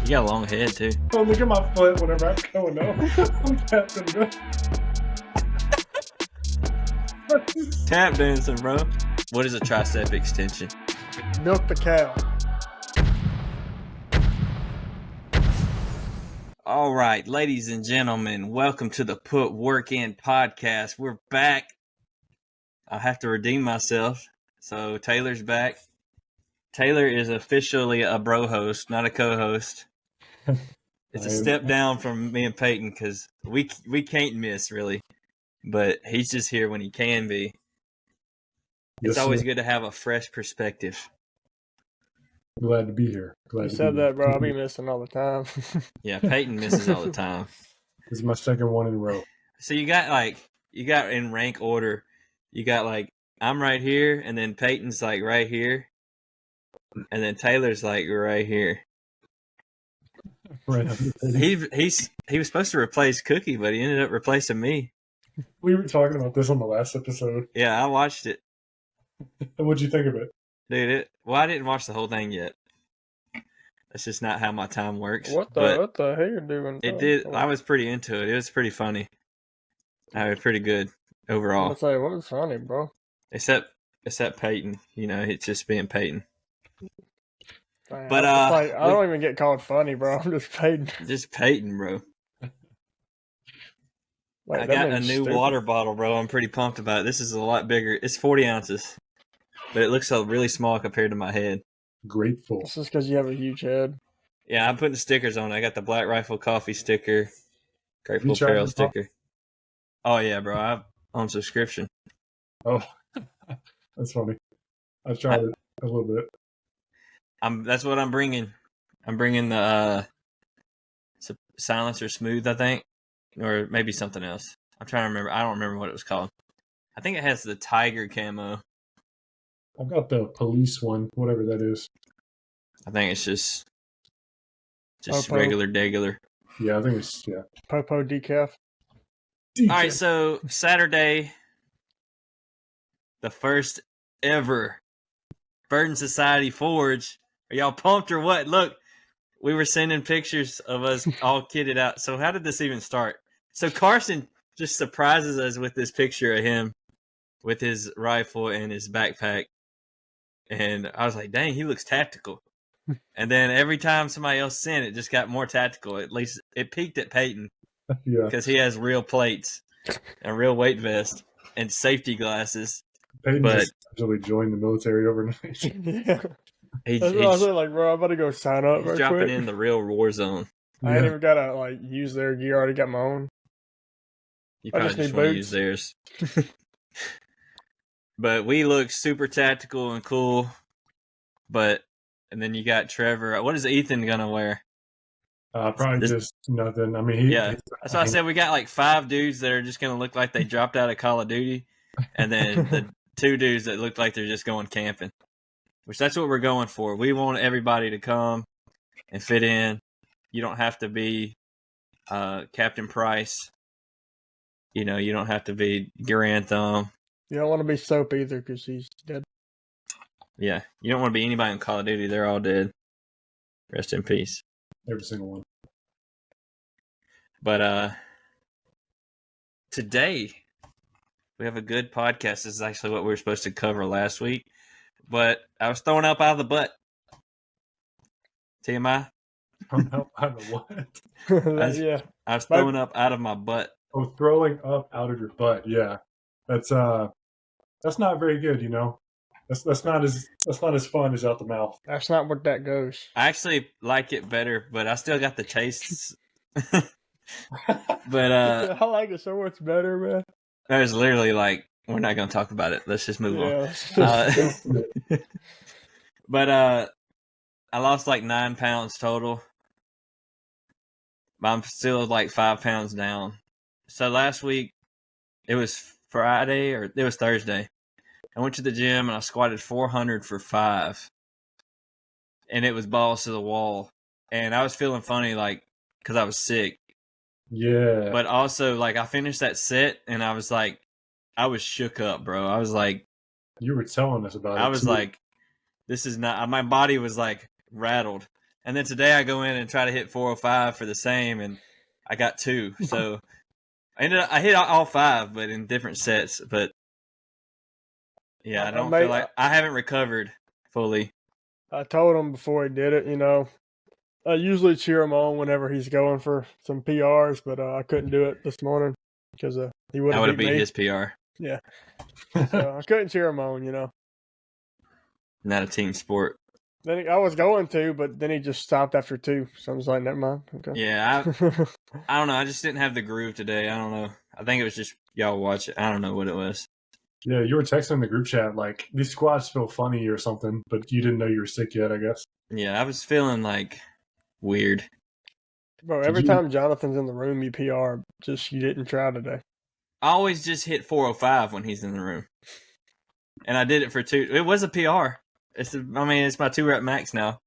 You got a long head too. Oh, look at my foot whenever I'm going up. I'm tapping it up. Tap dancing, bro. What is a tricep extension? Milk the cow. All right, ladies and gentlemen, welcome to the Put Work In podcast. We're back. I have to redeem myself. So Taylor's back. Taylor is officially a bro host, not a co-host. It's a step down from me and Peyton because we can't miss, really. But he's just here when he can be. It's always good to have a fresh perspective. Glad to be here. You said that, bro. I'll be missing all the time. Yeah, Peyton misses all the time. This is my second one in a row. So you got in rank order, you got like, I'm right here, and then Peyton's like right here, and then Taylor's like right here. Right. He was supposed to replace Cookie, but he ended up replacing me. We were talking about this on the last episode. Yeah, I watched it. What'd you think of it? Dude, I didn't watch the whole thing yet. That's just not how my time works. What the hell are you doing? It did. I was pretty into it. It was pretty funny. I was pretty good overall. I'll say, what was funny, bro? Except Peyton. You know, it's just being Peyton. Dang, But I don't even get called funny, bro. I'm just Peyton. Just Peyton, bro. Like, I got a new water bottle, bro. I'm pretty pumped about it. This is a lot bigger. It's 40 ounces, but it looks so really small compared to my head. Grateful. This is because you have a huge head. Yeah, I'm putting stickers on it. I got the Black Rifle Coffee sticker, Grateful Apparel sticker. Oh, yeah, bro. I'm on subscription. Oh, that's funny. I tried it a little bit. That's what I'm bringing. I'm bringing the Silencer Smooth, I think, or maybe something else. I'm trying to remember. I don't remember what it was called. I think it has the tiger camo. I've got the police one, whatever that is. I think it's just Popo. regular. Yeah, I think it's, yeah. Popo decaf. All right, so Saturday, the first ever Burden Society Forge. Are y'all pumped or what? Look, we were sending pictures of us all kitted out. So how did this even start? So Carson just surprises us with this picture of him with his rifle and his backpack. And I was like, dang, he looks tactical. And then every time somebody else sent it, just got more tactical. At least it peaked at Peyton. Yeah. Because he has real plates, a real weight vest, and safety glasses. Peyton just actually joined the military overnight. Yeah. He's That's what I was like, bro, I'm about to go sign up real dropping quick. in the real war zone. I ain't even got to use their gear. I already got my own. You I probably just just need want to boots. use theirs. But we look super tactical and cool. And then you got Trevor. What is Ethan going to wear? Probably just nothing. I mean, That's why I said we got like 5 dudes that are just going to look like they dropped out of Call of Duty. And then the 2 dudes that look like they're just going camping. Which that's what we're going for. We want everybody to come and fit in. You don't have to be Captain Price. You know, you don't have to be Garand Thumb. You don't want to be Soap either because he's dead. Yeah, you don't want to be anybody in Call of Duty. They're all dead. Rest in peace. every single one. But today we have a good podcast. This is actually what we were supposed to cover last week. But I was throwing up out of the butt. TMI? Out of what? Yeah. I was throwing up out of my butt. Oh, throwing up out of your butt. Yeah, that's not very good. You know, that's not as fun as out the mouth. That's not where that goes. I actually like it better, but I still got the tastes. But I like it so much better, man. there's literally we're not going to talk about it. Let's just move on. Yeah. But I lost 9 pounds total. But I'm still 5 pounds down. So last week, it was Friday or it was Thursday. I went to the gym and I squatted 400 for 5. And it was balls to the wall. And I was feeling funny because I was sick. Yeah. But also I finished that set and I was shook up, bro. I was you were telling us about it. I was this is not, my body was rattled. And then today I go in and try to hit 405 for the same, and I got 2. So I hit all 5, but in different sets. But yeah, I don't feel like I haven't recovered fully. I told him before he did it, I usually cheer him on whenever he's going for some PRs, but I couldn't do it this morning because he would have beat me. His PR. Yeah. So I couldn't cheer him on, Not a team sport. Then I was going to, but then he just stopped after 2. So I was like, never mind. Okay. Yeah, I don't know. I just didn't have the groove today. I don't know. I think it was just y'all watch it. I don't know what it was. Yeah, you were texting in the group chat like these squats feel funny or something, but you didn't know you were sick yet, I guess. Yeah, I was feeling like weird. Bro, every time Jonathan's in the room, you PR. Just you didn't try today. I always just hit 405 when he's in the room, and I did it for 2. It was a PR. It's my 2 rep max now,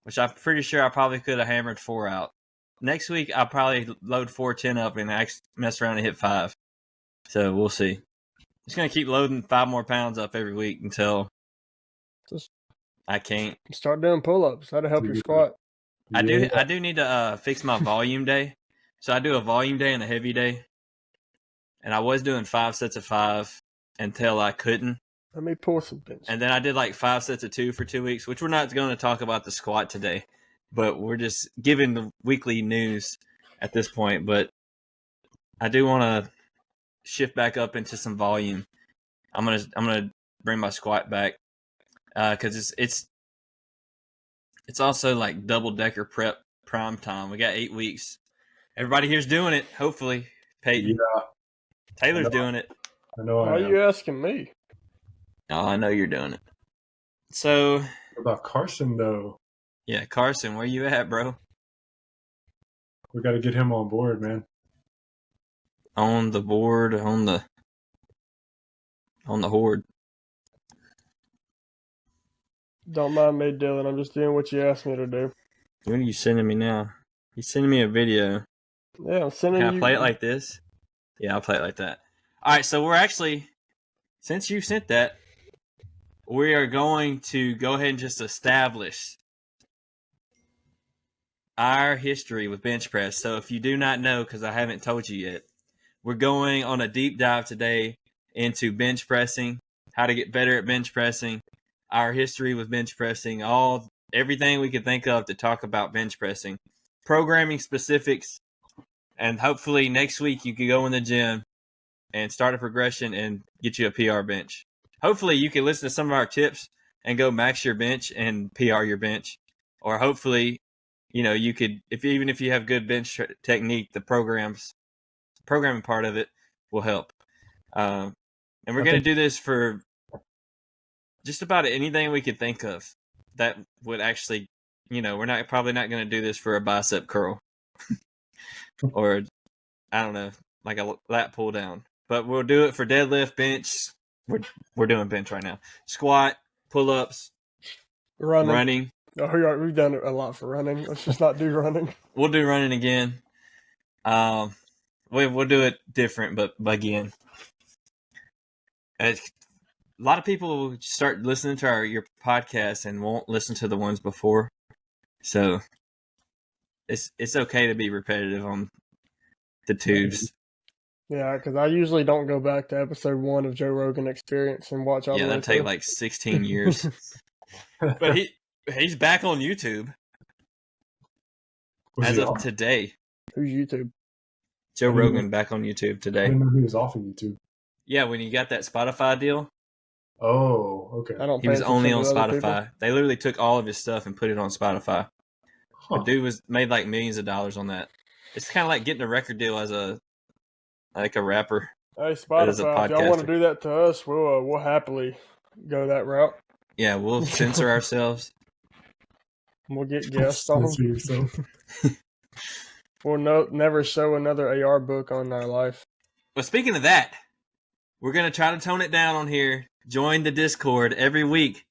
which I'm pretty sure I probably could have hammered 4 out. Next week I'll probably load 410 up and mess around and hit 5. So we'll see. Just gonna keep loading 5 more pounds up every week until I can't. Start doing pull-ups. That'll help your squat. I do need to fix my volume day. So I do a volume day and a heavy day, and I was doing 5 sets of 5 until I couldn't. Let me pour some bench. And then I did like 5 sets of 2 for 2 weeks, which we're not going to talk about the squat today, but we're just giving the weekly news at this point. But I do want to shift back up into some volume. I'm gonna bring my squat back because it's also like double decker prep prime time. We got 8 weeks. Everybody here's doing it. Hopefully, Peyton. Yeah. Taylor's doing it. I know. Why are you asking me? Oh, I know you're doing it. So, What about Carson though? Yeah, Carson, where you at, bro? We got to get him on board, man. On the board, on the horde. Don't mind me, Dylan. I'm just doing what you asked me to do. What are you sending me now? You sending me a video. Yeah, I'm sending you. Can I play it like this? Yeah, I'll play it like that. All right, so we're actually, since you sent that, we are going to go ahead and just establish our history with bench press. So if you do not know, because I haven't told you yet, we're going on a deep dive today into bench pressing, how to get better at bench pressing, our history with bench pressing, everything we could think of to talk about bench pressing, programming specifics, and hopefully next week you can go in the gym and start a progression and get you a PR bench. Hopefully you can listen to some of our tips and go max your bench and PR your bench. Or hopefully, you could, even if you have good bench technique, the programming part of it will help. And we're going to do this for just about anything we could think of that would actually, we're probably not going to do this for a bicep curl or, I don't know, like a lat pull down. But we'll do it for deadlift, bench. We're doing bench right now. Squat, pull-ups, running. Oh, we've done it a lot for running. Let's just not do running. We'll do running again. We'll do it different, but again. A lot of people start listening to your podcast and won't listen to the ones before. So it's okay to be repetitive on the tubes. Yeah, because I usually don't go back to episode 1 of Joe Rogan Experience and watch all the way that'd take like 16 years. But he's back on YouTube as of today. Who's YouTube? Joe Rogan back on YouTube today. I didn't know he was off of YouTube. Yeah, when you got that Spotify deal. Oh, okay. He was only on Spotify. They literally took all of his stuff and put it on Spotify. The dude made like millions of dollars on that. It's kind of like getting a record deal as a rapper. Hey, Spotify, if y'all want to do that to us, we'll happily go that route. Yeah, we'll censor ourselves. We'll get guests on. We'll never show another AR book on our life. But speaking of that, we're going to try to tone it down on here. Join the Discord every week.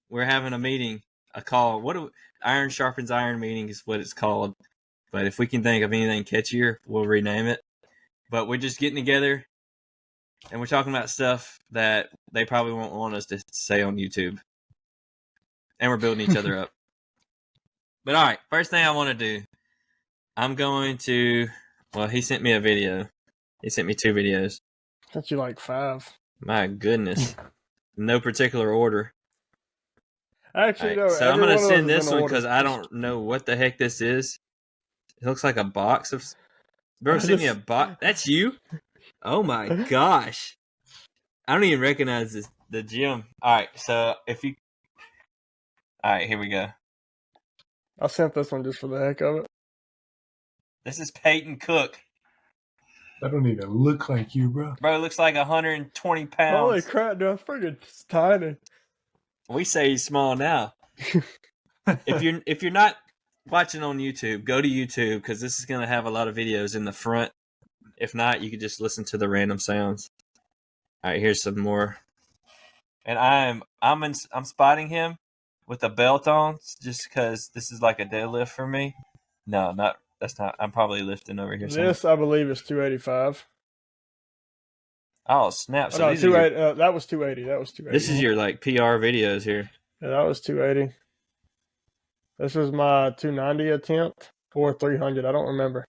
We're having a meeting, a call. Iron sharpens iron meeting is what it's called. But if we can think of anything catchier, we'll rename it. But we're just getting together, and we're talking about stuff that they probably won't want us to say on YouTube. And we're building each other up. But all right, first thing I want to do, I'm going to. Well, he sent me a video. He sent me 2 videos. Sent you like 5. My goodness, no particular order. Actually, Right, no. so I'm gonna every one of send those is this in one order. because I don't know what the heck this is. It looks like a box of. Bro, I sent me a just- box. That's you? Oh my gosh! I don't even recognize the gym. All right, so if you. All right, here we go. I sent this one just for the heck of it. This is Peyton Cook. That don't even look like you, bro. Bro, it looks like 120 pounds. Holy crap, dude! That's freaking tiny. We say he's small now. If you're not watching on YouTube, go to YouTube because this is gonna have a lot of videos in the front. If not, you could just listen to the random sounds. All right, here's some more. And I'm spotting him with a belt on just because this is like a deadlift for me. No, that's not. I'm probably lifting over here. This, I believe, is 285. Oh snap! So no, these are your, 280. That was 280. That was 280. this is your like PR videos here. Yeah, that was 280. This was my 290 attempt or 300. I don't remember.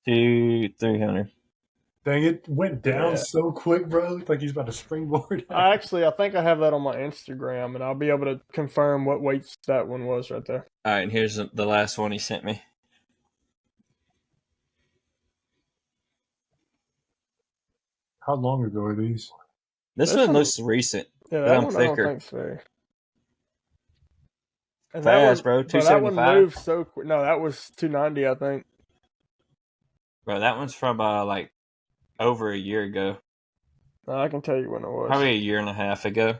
300. Dang, it went down Yeah. so quick, bro. Looked like he's about to springboard. I think I have that on my Instagram, and I'll be able to confirm what weights that one was right there. All right, and here's the last one he sent me. How long ago are these? This one looks recent. Yeah, But that I'm one thicker. I don't think so. And Fast, bro. but that one 275. moved so quick. No, that was 290, I think. Bro, that one's from like over a year ago. No, I can tell you when it was. Probably a year and a half ago.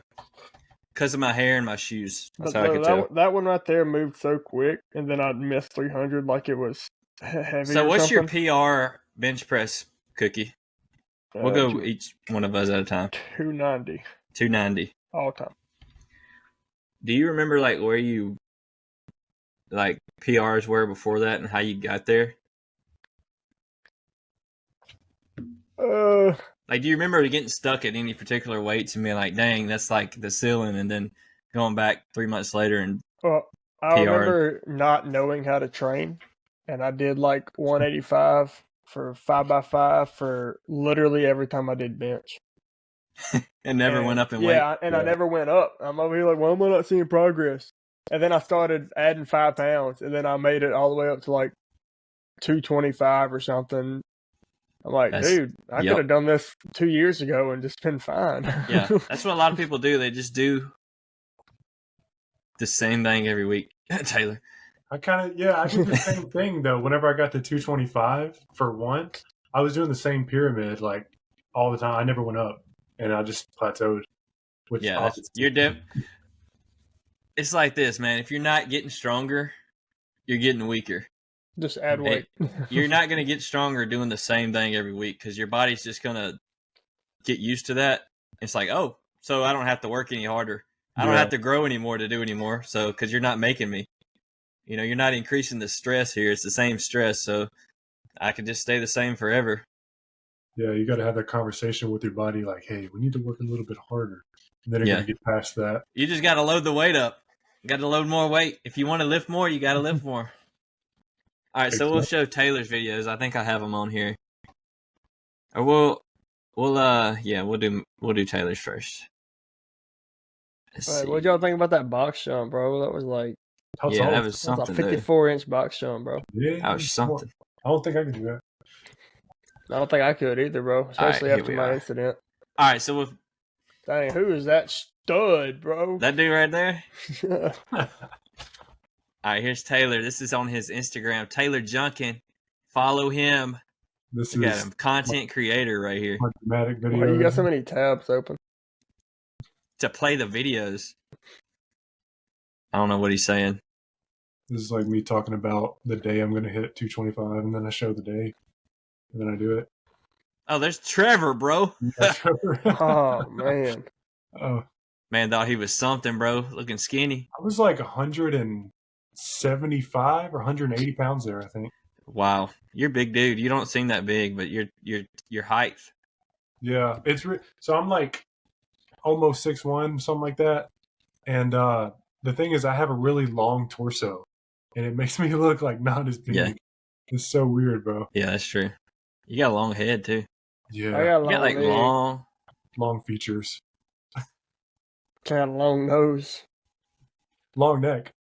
Because of my hair and my shoes. That's But how I could tell. that one right there moved so quick, and then I missed 300 like it was heavy. So what's something. your PR bench press, Cookie? We'll go each one of us at a time. 290 290. all time. Do you remember like where you like PRs were before that and how you got there? Like, do you remember getting stuck at any particular weights and being like, dang, that's like the ceiling, and then going back 3 months later and Well, I PR. remember not knowing how to train, and I did like 185 for 5x5 for literally every time I did bench. it never And- went up in weight? Yeah, and I never went up. I'm over here like, why am I not seeing progress? And then I started adding 5 pounds, and then I made it all the way up to like 225 or something. I'm like, dude, I could have done this 2 years ago and just been fine. Yeah, that's what a lot of people do. They just do the same thing every week. Taylor. I did the same thing though. Whenever I got to 225 for one, I was doing the same pyramid like all the time. I never went up, and I just plateaued. Which Yeah, it's like this, man. If you're not getting stronger, you're getting weaker. Just add weight. You're not going to get stronger doing the same thing every week because your body's just going to get used to that. It's like, oh, so I don't have to work any harder. I don't have to grow anymore to do anymore. So, because you're not making me, you're not increasing the stress here. It's the same stress. So I could just stay the same forever. Yeah, you got to have that conversation with your body like, hey, we need to work a little bit harder. And then you're going to get past that. You just got to load the weight up. You got to load more weight. If you want to lift more, you got to lift more. All right, so we'll show Taylor's videos. I think I have them on here. Or we'll do Taylor's first. Right, what y'all think about that box jump, bro? That was like that was something. That was a 54-inch box jump, bro. Yeah, that was something. I don't think I could do that. I don't think I could either, bro. Especially after my incident. All right, so with dang, who is that stud, bro? That dude right there. All right, here's Taylor. This is on his Instagram. Taylor Junkin. Follow him. This Look is at him. Content creator right here. my dramatic video. Why you got so many tabs open? To play the videos. I don't know what he's saying. This is like me talking about the day I'm going to hit 225, and then I show the day, and then I do it. Oh, there's Trevor, bro. Oh, man. Oh, Man, thought he was something, bro. Looking skinny. I was like 175 or 180 pounds there, I think. Wow, you're a big dude. You don't seem that big, but your height. Yeah, so I'm like almost 6'1", something like that, and the thing is, I have a really long torso, and it makes me look like not as big. Yeah. It's so weird, bro. Yeah, that's true. You got a long head too. Yeah, I got a You got long like leg. long features, Got a long nose. long neck.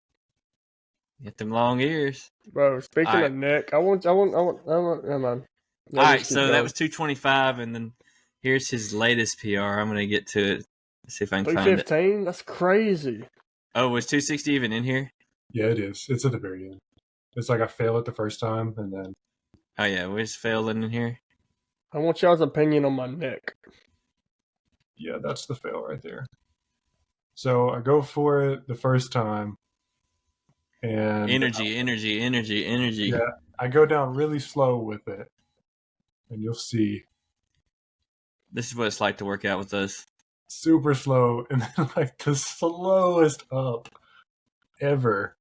You got them long ears. Bro, speaking All of neck, I want, come on. All right, so that was 225, and then here's his latest PR. I'm gonna get to it. Let's see if I can find it. 315? That's crazy. Oh, was 260 even in here? Yeah, it is. It's at the very end. It's like I fail it the first time, and then Oh yeah, we just failed in here. I want y'all's opinion on my neck. yeah, that's the fail right there. So I go for it the first time, and Energy. yeah, I go down really slow with it, and you'll see This is what it's like to work out with us. super slow, and then like the slowest up ever,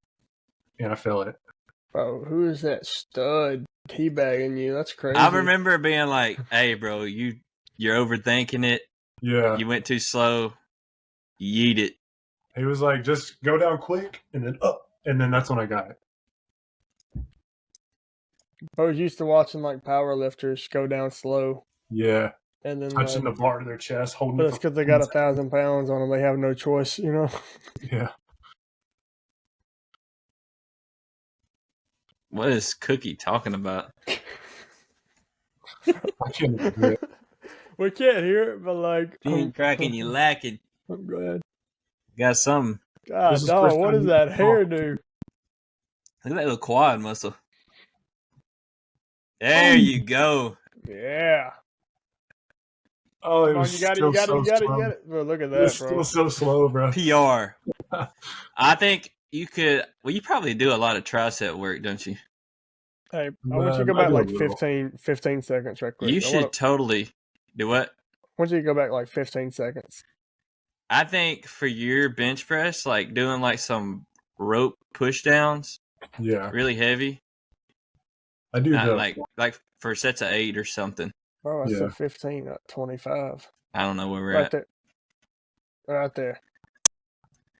and I fail it. Bro, who is that stud teabagging you? That's crazy. I remember being like, "Hey, bro, you're overthinking it. Yeah, You went too slow. Yeet it." he was like, just go down quick, and then up, and then that's when I got it. I was used to watching like power lifters go down slow. Yeah, And then touching the bar to their chest, holding but it. it's because they got 1,000 pounds on them. They have no choice, you know? Yeah. What is Cookie talking about? I can't even do it. We can't hear it, but like You ain't cracking, you lacking. I'm glad. Got something. God, This is dog, first what time does you that talk. hair do? Look at that little quad muscle. There you go. Yeah. Oh, it Come on, was you got it, still you got it, so you got it, slow. you got it. Bro, look at It that, was bro. still so slow, bro. PR. I think you could. Well, you probably do a lot of tricep work, don't you? Hey, I want you to go I back do a like little. 15 seconds right quick. You should totally do what? I want you to go back like 15 seconds. I think for your bench press, like doing like some rope push downs, Yeah, really heavy, I do not that. like for sets of 8 or something. Bro, I Yeah. said 15, not 25. I don't know where we're Right at. there. Right there.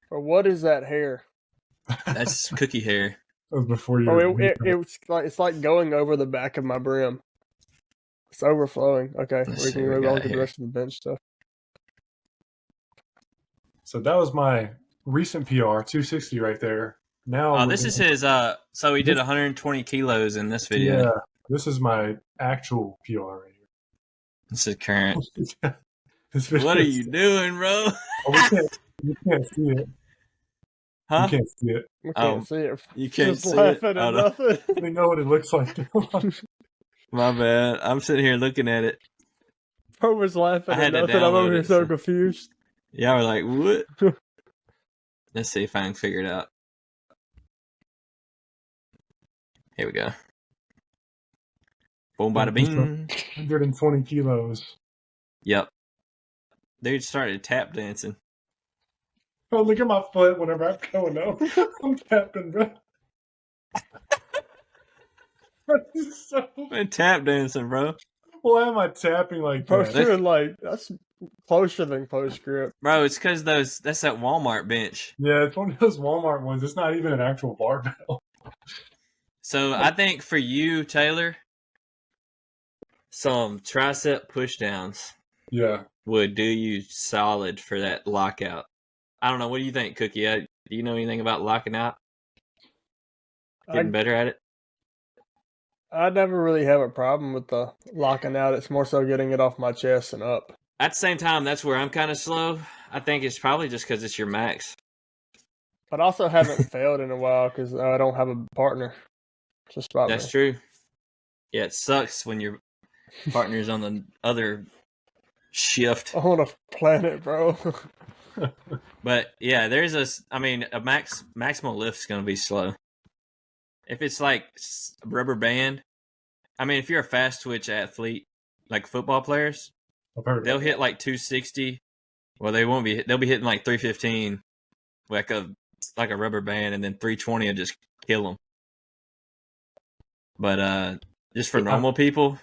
Bro, what is that hair? That's cookie hair. That was before you. Bro, it's like going over the back of my brim. It's overflowing. Okay, Let's we see can what we move on got to the here. rest of the bench stuff. So that was my recent PR, 260 right there. Now, Oh, this is his. So he did 120 kilos in this video. Yeah, this is my actual PR right here. This is current. This video What are is- you doing, bro? Oh, you can't see it. Huh? You can't see it. We can't see it. You can't Just see laughing it. at Oh, no. nothing. We know what it looks like. My bad. I'm sitting here looking at it. Bro was laughing I at had to nothing. I'm over download here it, so so- confused. Y'all were like, what? Let's see if I can figure it out. Here we go. Boom, bada bing. 120 kilos. Yep. Dude started tap dancing. Oh, look at my foot whenever I'm going up. I'm tapping, bro. So, Man, tap dancing, bro. why am I tapping like Bro's that? doing like, that's closer than close grip. Bro, it's because that's that Walmart bench. Yeah, it's one of those Walmart ones. It's not even an actual barbell. So I think for you, Taylor, some tricep push downs Yeah. would do you solid for that lockout. I don't know. What do you think, Cookie? Do you know anything about locking out? Getting better at it? I never really have a problem with the locking out. It's more so getting it off my chest and up. At the same time, that's where I'm kind of slow. I think it's probably just because it's your max. But I also haven't failed in a while because I don't have a partner. Just about That's me. true. Yeah, it sucks when your partner's on the other shift. On a planet, bro. But yeah, there's a maximal lift's going to be slow. If it's like a rubber band, I mean, if you're a fast twitch athlete, like football players, I've heard they'll of hit like 260. Well, they won't be. They'll be hitting like 315, like a rubber band, and then 320 will just kill them. But just for normal people,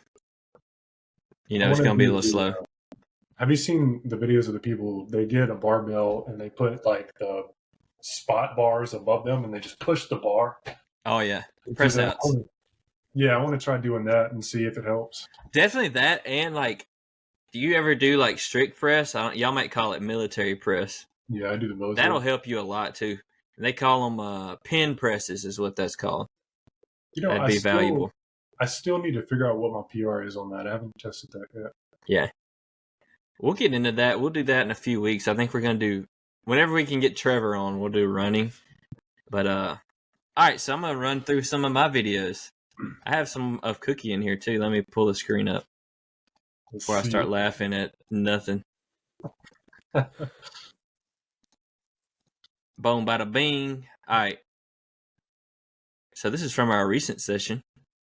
it's going to be a little slow. Have you seen the videos of the people? They get a barbell and they put like the spot bars above them, and they just push the bar. Oh yeah, press outs. Yeah, I want to try doing that and see if it helps. Definitely that, and like, do you ever do like strict press? Y'all might call it military press. Yeah, I do the military. That'll help you a lot too. They call them pin presses, is what that's called. That'd be valuable. I still need to figure out what my PR is on that. I haven't tested that yet. Yeah, we'll get into that. We'll do that in a few weeks. I think we're gonna do whenever we can get Trevor on. We'll do running. But all right. So I'm gonna run through some of my videos. I have some of Cookie in here too. Let me pull the screen up before I start laughing at nothing. Boom, bada bing. All right. So this is from our recent session,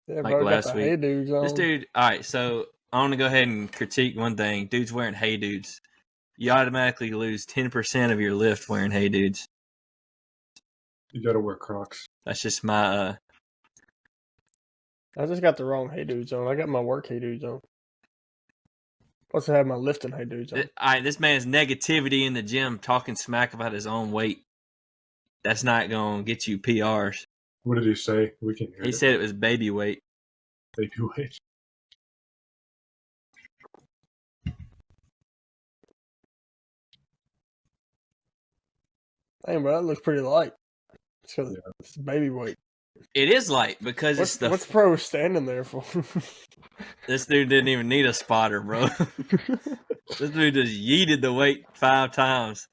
like last week. Hey dudes on. This dude. All right. So I want to go ahead and critique one thing. Dude's wearing Hey Dudes. You automatically lose 10% of your lift wearing Hey Dudes. You gotta wear Crocs. That's just my. I just got the wrong Hey Dudes on. I got my work Hey Dudes on. Plus, I have my lifting Hey Dudes on. All right, this man's negativity in the gym, talking smack about his own weight. That's not gonna get you PRs. What did he say? We can hear He said it was baby weight. Baby weight. Hey, bro, that looks pretty light. It's because it's baby weight. It is light because it's the. What's pro standing there for? This dude didn't even need a spotter, bro. This dude just yeeted the weight 5 times.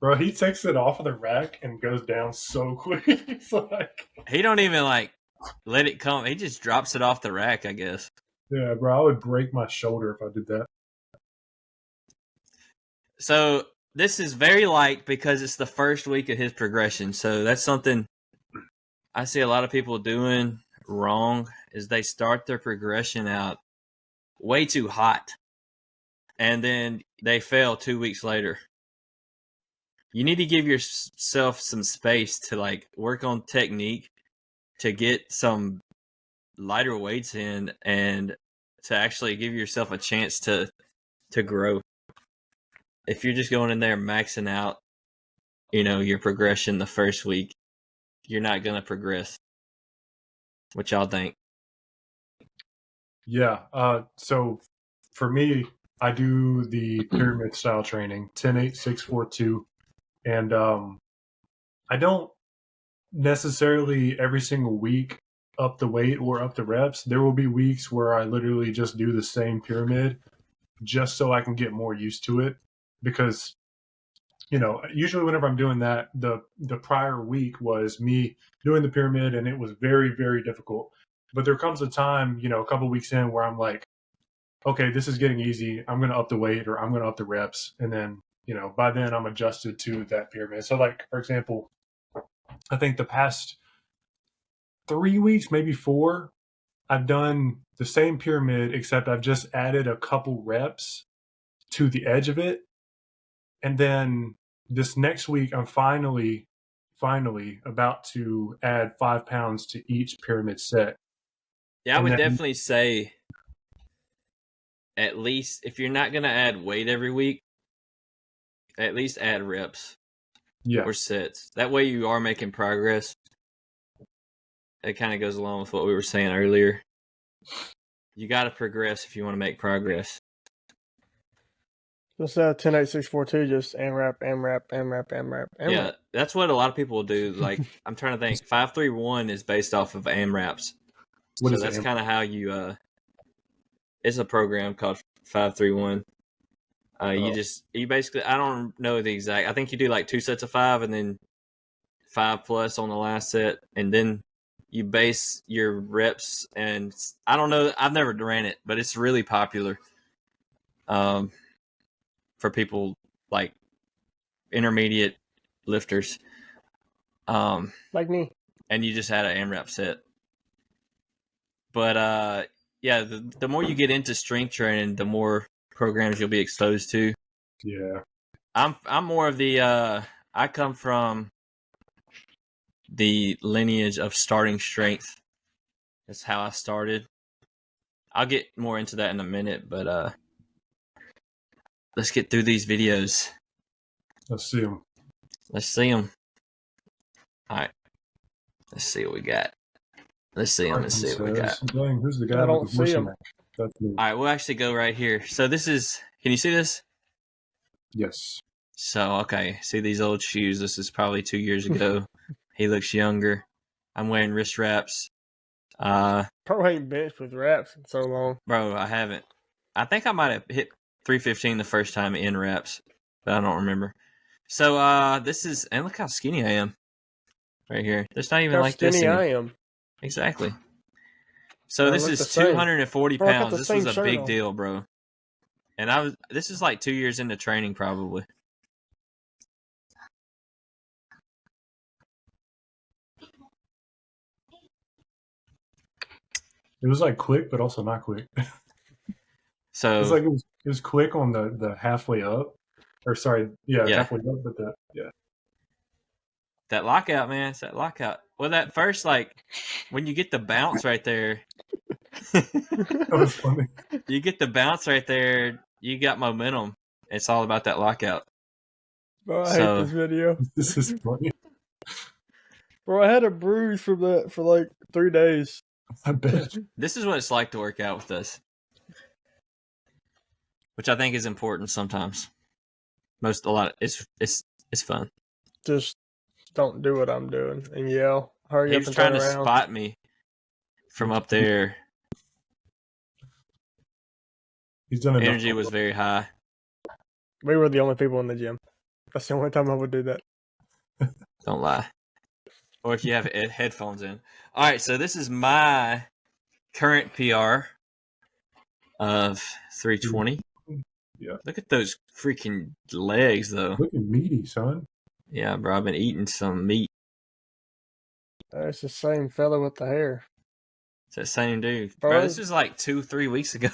Bro, he takes it off of the rack and goes down so quick. It's like he don't even like let it come. He just drops it off the rack, I guess. Yeah, bro, I would break my shoulder if I did that. So this is very light because it's the first week of his progression. So that's something I see a lot of people doing wrong is they start their progression out way too hot. And then they fail 2 weeks later. You need to give yourself some space to like work on technique to get some lighter weights in and to actually give yourself a chance to grow. If you're just going in there maxing out, your progression the first week, you're not going to progress. What y'all think? Yeah. So for me, I do the pyramid style training, 10-8-6-4-2. And I don't necessarily every single week up the weight or up the reps. There will be weeks where I literally just do the same pyramid just so I can get more used to it. Because, usually whenever I'm doing that, the prior week was me doing the pyramid and it was very, very difficult. But there comes a time, a couple weeks in where I'm like, okay, this is getting easy. I'm going to up the weight or I'm going to up the reps. And then, by then I'm adjusted to that pyramid. So like, for example, I think the past 3 weeks, maybe 4, I've done the same pyramid, except I've just added a couple reps to the edge of it. And then this next week, I'm finally about to add 5 pounds to each pyramid set. Yeah, I would definitely say at least if you're not going to add weight every week, at least add reps or sets. That way you are making progress. It kind of goes along with what we were saying earlier. You got to progress if you want to make progress. Just 10-8-6-4-2, just AMRAP. Yeah, that's what a lot of people will do. Like, I'm trying to think. 5-3-1 is based off of AMRAPs. So that's kind of how you. It's a program called 5-3-1. You basically, I don't know the exact. I think you do like 2 sets of 5 and then 5 plus on the last set, and then you base your reps. And I don't know. I've never ran it, but it's really popular. For people like intermediate lifters. Like me. And you just had an AMRAP set. But yeah, the more you get into strength training, the more programs you'll be exposed to. Yeah. I'm more of the I come from the lineage of starting strength. That's how I started. I'll get more into that in a minute, but let's get through these videos. Let's see them. Let's see them. All right. Let's see what we got. Let's see what we got. Dang, who's the guy I with don't the bush see him. neck? That's me. All right, we'll actually go right here. So this is, can you see this? Yes. So, okay, see these old shoes. This is probably 2 years ago. He looks younger. I'm wearing wrist wraps. Probably ain't benched with wraps in so long. Bro, I haven't. I think I might have hit 315 the first time in wraps, but I don't remember. So, this is, and look how skinny I am right here. There's not even How like this. skinny I am. Exactly. So Bro, this look is the same. 240 Bro, I got pounds. the This same was a shirt big on. deal, bro. And this is like 2 years into training probably. It was like quick, but also not quick. So It's like it was quick on the halfway up. Or sorry, yeah, halfway up, but that lockout, man, it's that lockout. Well, that first, like, when you get the bounce right there, that was funny. you get the bounce right there, you got momentum. It's all about that lockout. Bro, I hate this video. This is funny. Bro, I had a bruise from that for like 3 days. I bet. This is what it's like to work out with us, which I think is important sometimes. It's fun. Just don't do what I'm doing and yell. Hurry He up was and trying turn to around. spot me from up there. He's done enough. Energy was very high. We were the only people in the gym. That's the only time I would do that. Don't lie. Or if you have headphones in. All right, so this is my current PR of 320. Yeah. Look at those freaking legs, though. Looking meaty, son. Yeah, bro, I've been eating some meat. It's the same fella with the hair. It's that same dude. Bro, this is like 2-3 weeks ago.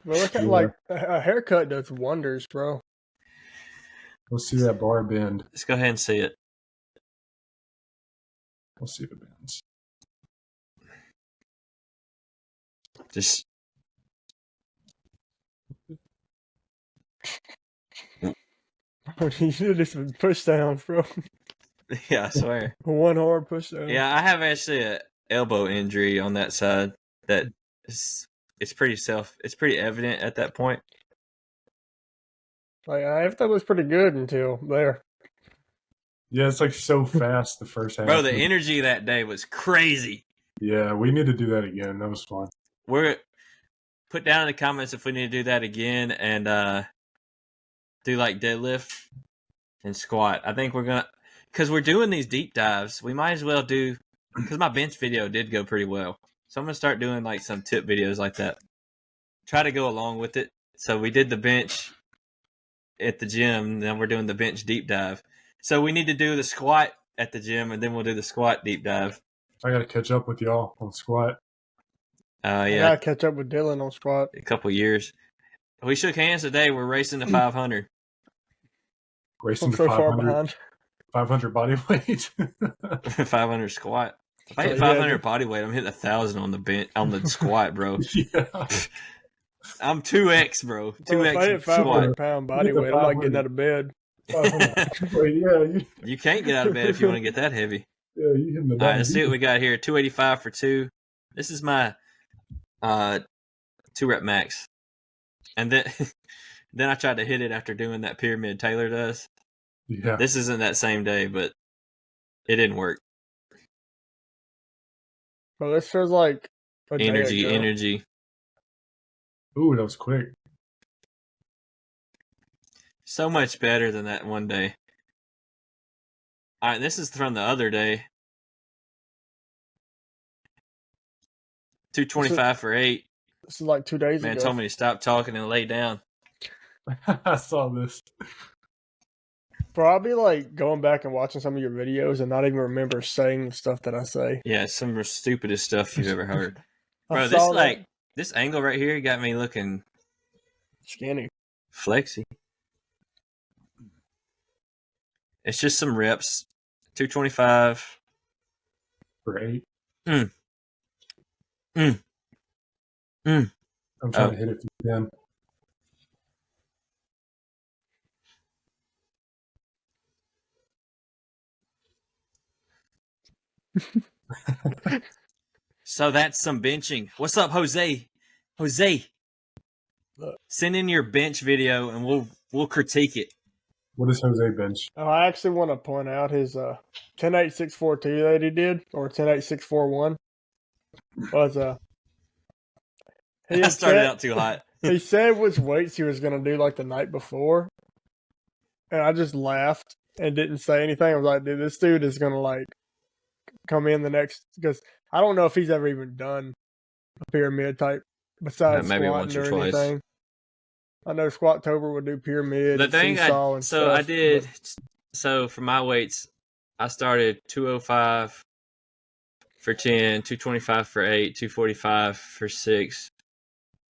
Bro, look at like a haircut does wonders, bro. Let's see that bar bend. Let's go ahead and see it. Let's see if it bends. Just You should do some push downs, bro. yeah, I swear. One hard push down. Yeah, I have actually an elbow injury on that side that it's pretty evident at that point. Like I thought it was pretty good until there. Yeah, it's like so fast the first half. Bro, the energy that day was crazy. Yeah, we need to do that again. That was fun. Put down in the comments if we need to do that again and do like deadlift and squat. I think because we're doing these deep dives, we might as well do, because my bench video did go pretty well. So I'm going to start doing like some tip videos like that. Try to go along with it. So we did the bench at the gym, then we're doing the bench deep dive. So we need to do the squat at the gym, and then we'll do the squat deep dive. I got to catch up with y'all on squat. Yeah. I gotta catch up with Dylan on squat. A couple years. We shook hands today. We're racing to 500. Racing I'm to so 500. far behind. 500 body weight. 500 squat. If I hit 500 body weight, I'm hitting 1,000 on the bench on the squat, bro. Yeah. I'm 2x, bro. 2x. Bro, if I hit 500 pound body weight, I'm not getting out of bed. You can't get out of bed if you want to get that heavy. Yeah, you hitting the All right, let's see what we got here. 285 for 2. This is my 2-rep max. And then I tried to hit it after doing that pyramid Taylor does. Yeah. This isn't that same day, but it didn't work. Bro, this feels like a day ago. Energy. Ooh, that was quick. So much better than that one day. All right, this is from the other day. 225 for 8. This is like 2 days Man ago. told me to stop talking and lay down. I saw this. Bro, I'll be like going back and watching some of your videos and not even remember saying the stuff that I say. Yeah, some of the stupidest stuff you've ever heard. Bro, this angle right here got me looking skinny. Flexy. It's just some reps. 225. For 8. I'm trying to hit it if you can. So that's some benching. What's up, Jose? Jose, send in your bench video and we'll critique it. What is Jose bench? Oh, I actually want to point out his 10.8642 that he did, or 10.8641 was I started out too hot. He said which weights he was going to do like the night before, and I just laughed and didn't say anything. I was like, dude, this dude is going to like come in the next, because I don't know if he's ever even done a pyramid type besides maybe squatting once or or twice. anything. I know Squattober would do pyramid. The thing I did. So for my weights, I started 205 for 10, 225 for 8, 245 for 6,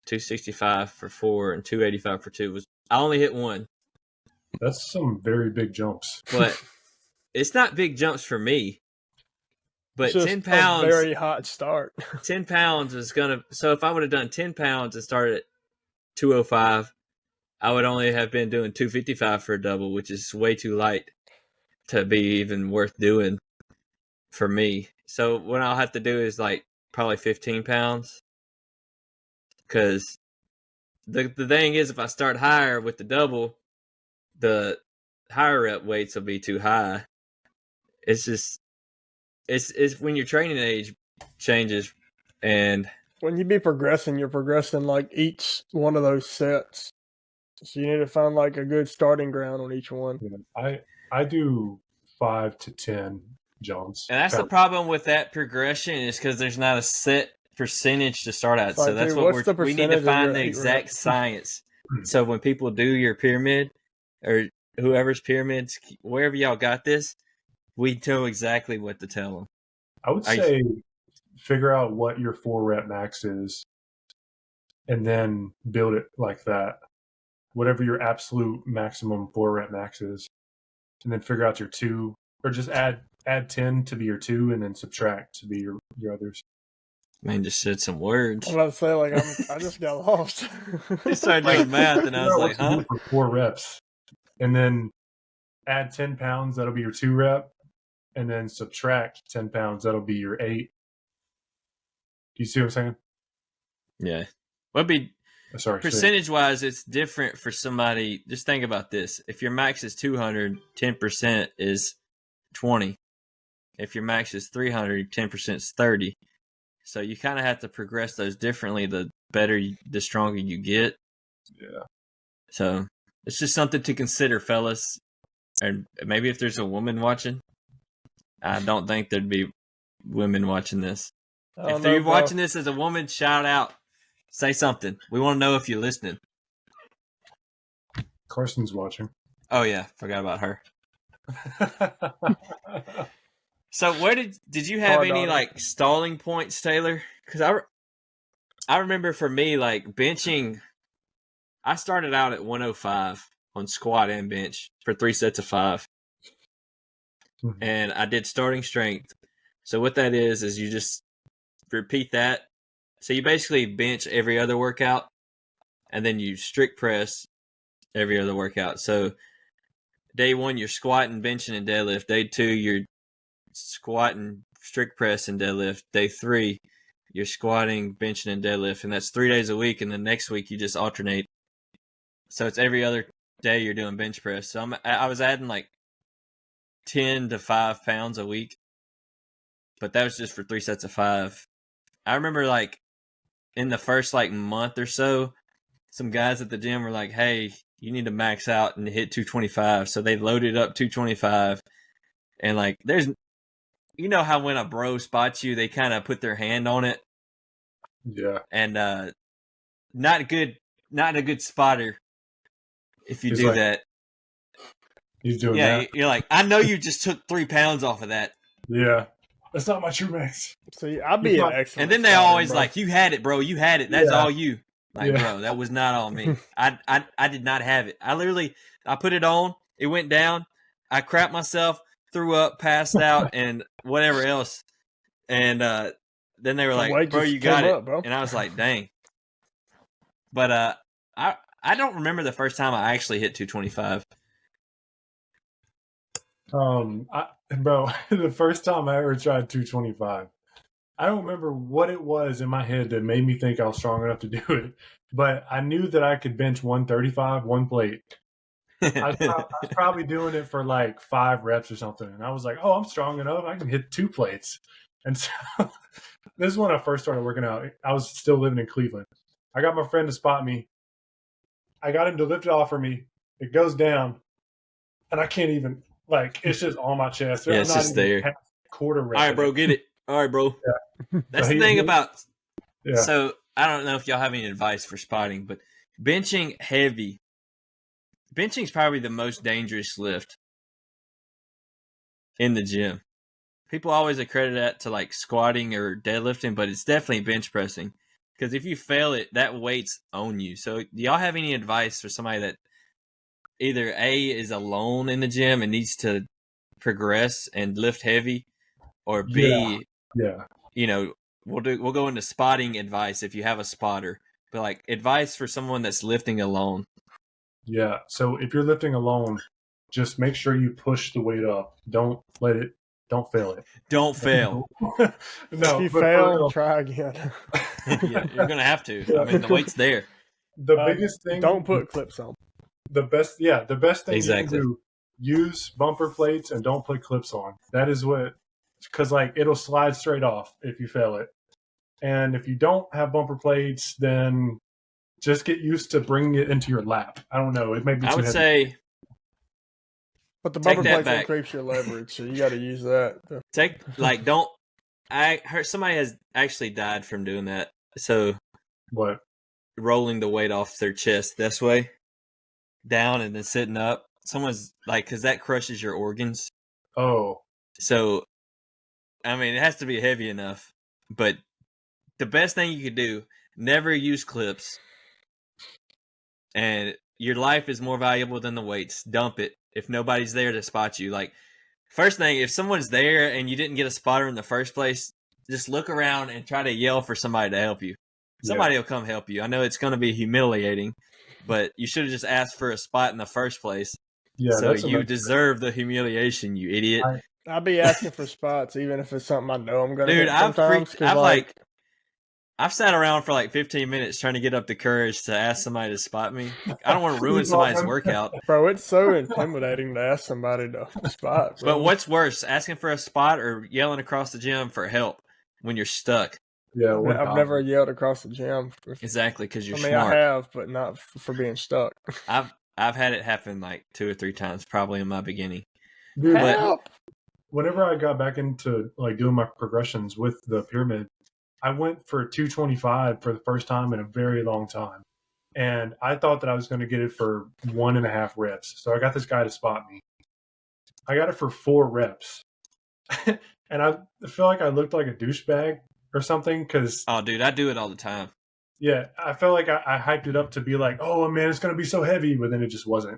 265 for 4, and 285 for 2. I only hit one. That's some very big jumps. But it's not big jumps for me. But just 10 pounds, a very hot start. 10 pounds is gonna. So if I would have done 10 pounds and started at 205, I would only have been doing 255 for a double, which is way too light to be even worth doing for me. So what I'll have to do is like probably 15 pounds. Because the thing is, if I start higher with the double, the higher rep weights will be too high. It's just, it's when your training age changes, and when you be progressing, you're progressing like each one of those sets. So you need to find like a good starting ground on each one. I do 5 to 10 jumps. And that's the problem with that progression, is because there's not a set percentage to start at. Like, so that's dude, what we need to find the exact science. So when people do your pyramid or whoever's pyramids, wherever y'all got this, we know exactly what to tell them. I would say figure out what your 4 rep max is and then build it like that. Whatever your absolute maximum 4 rep max is. And then figure out your 2, or just add 10 to be your 2 and then subtract to be your others. Man, just said some words. I'm about to say, like, I just got lost. I started doing math and I was like, huh? For 4 reps. And then add 10 pounds, that'll be your 2 rep. And then subtract 10 pounds, that'll be your 8. Do you see what I'm saying? Yeah. Well, be sorry. Percentage-wise, it's different for somebody. Just think about this. If your max is 200, 10% is 20. If your max is 300, 10% is 30. So you kind of have to progress those differently. The better, the stronger you get. Yeah. So it's just something to consider, fellas. And maybe if there's a woman watching, I don't think there'd be women watching this. If you're watching this as a woman, shout out. Say something. We want to know if you're listening. Carson's watching. Oh, yeah. Forgot about her. So where did you have any like stalling points, Taylor? Because I remember for me, like benching, I started out at 105 on squat and bench for 3 sets of 5. Mm-hmm. And I did starting strength. So what that is you just repeat that. So you basically bench every other workout, and then you strict press every other workout. So day 1, you're squatting, benching, and deadlift. Day 2, you're squatting, strict press, and deadlift. Day 3, you're squatting, benching, and deadlift. And that's 3 days a week. And the next week, you just alternate. So it's every other day you're doing bench press. So I was adding like 10 to 5 pounds a week. But that was just for 3 sets of 5. I remember like in the first like month or so, some guys at the gym were like, hey, you need to max out and hit 225. So they loaded up 225. And like, there's, you know how when a bro spots you, they kind of put their hand on it. Yeah. And not a good spotter if you do like, that. He's doing that. Yeah, you're like, I know you just took 3 pounds off of that. Yeah. That's not my true max. See, I'd be an excellent. And then they always like, you had it, bro. You had it. That's all you. Like, bro, that was not all me. I did not have it. I put it on. It went down. I crapped myself, threw up, passed out, and whatever else. And then they were like, bro, you got it. Bro. And I was like, dang. But I don't remember the first time I actually hit 225. Bro, the first time I ever tried 225, I don't remember what it was in my head that made me think I was strong enough to do it, but I knew that I could bench 135, one plate. I was probably doing it for like 5 reps or something, and I was like, "Oh, I'm strong enough. I can hit 2 plates." And so this is when I first started working out. I was still living in Cleveland. I got my friend to spot me. I got him to lift it off for me. It goes down, and I can't even it's just on my chest. Yeah, I'm it's not just even there. half quarter rep. All right, bro, get it. All right, bro. Yeah. That's So the thing about. Yeah. So I don't know if y'all have any advice for spotting, but benching heavy. Benching is probably the most dangerous lift in the gym. People always accredit that to like squatting or deadlifting, but it's definitely bench pressing. Because if you fail it, that weight's on you. So do y'all have any advice for somebody that either A, is alone in the gym and needs to progress and lift heavy, or B, Yeah. you know, we'll go into spotting advice if you have a spotter, but like advice for someone that's lifting alone. Yeah. So if you're lifting alone, just make sure you push the weight up. Don't fail it. Don't fail. No, If you but fail, try again. Yeah, you're gonna have to. I mean, the weight's there. the biggest thing, Don't put clips on. the best thing Exactly. you can do, use bumper plates and don't put clips on. That is what, because like it'll slide straight off if you fail it. And if you don't have bumper plates, then just get used to bringing it into your lap. I don't know. It may be I too would heavy. say But the Take bumper that plates back. increase your leverage, so you got to use that. don't. I heard somebody has actually died from doing that. So What? rolling the weight off their chest this way, down, and then sitting up. Someone's like, because that crushes your organs. Oh, So, I mean, it has to be heavy enough. But the best thing you could do, never use clips. And your life is more valuable than the weights. Dump it if nobody's there to spot you. Like, first thing, if someone's there and you didn't get a spotter in the first place, just look around and try to yell for somebody to help you. Somebody will come help you. I know it's going to be humiliating, but you should have just asked for a spot in the first place. yeah. So That's you deserve the humiliation, you idiot. I'll be asking for spots, even if it's something I know I'm going to Dude, hit sometimes. I've sat around for like 15 minutes trying to get up the courage to ask somebody to spot me. I don't want to ruin somebody's workout. Bro, it's so intimidating to ask somebody to spot, bro. But what's worse, asking for a spot or yelling across the gym for help when you're stuck? Yeah, I've never yelled across the gym. Exactly, because you're smart. smart. I have, but not for being stuck. I've had it happen like 2 or 3 times, probably in my beginning. Dude, Help! Whenever I got back into like doing my progressions with the pyramid, I went for 225 for the first time in a very long time. And I thought that I was going to get it for 1.5 reps. So I got this guy to spot me. I got it for 4 reps. And I feel like I looked like a douchebag or something because... Oh, dude, I do it all the time. Yeah, I felt like I hyped it up to be like, oh, man, it's going to be so heavy, but then it just wasn't.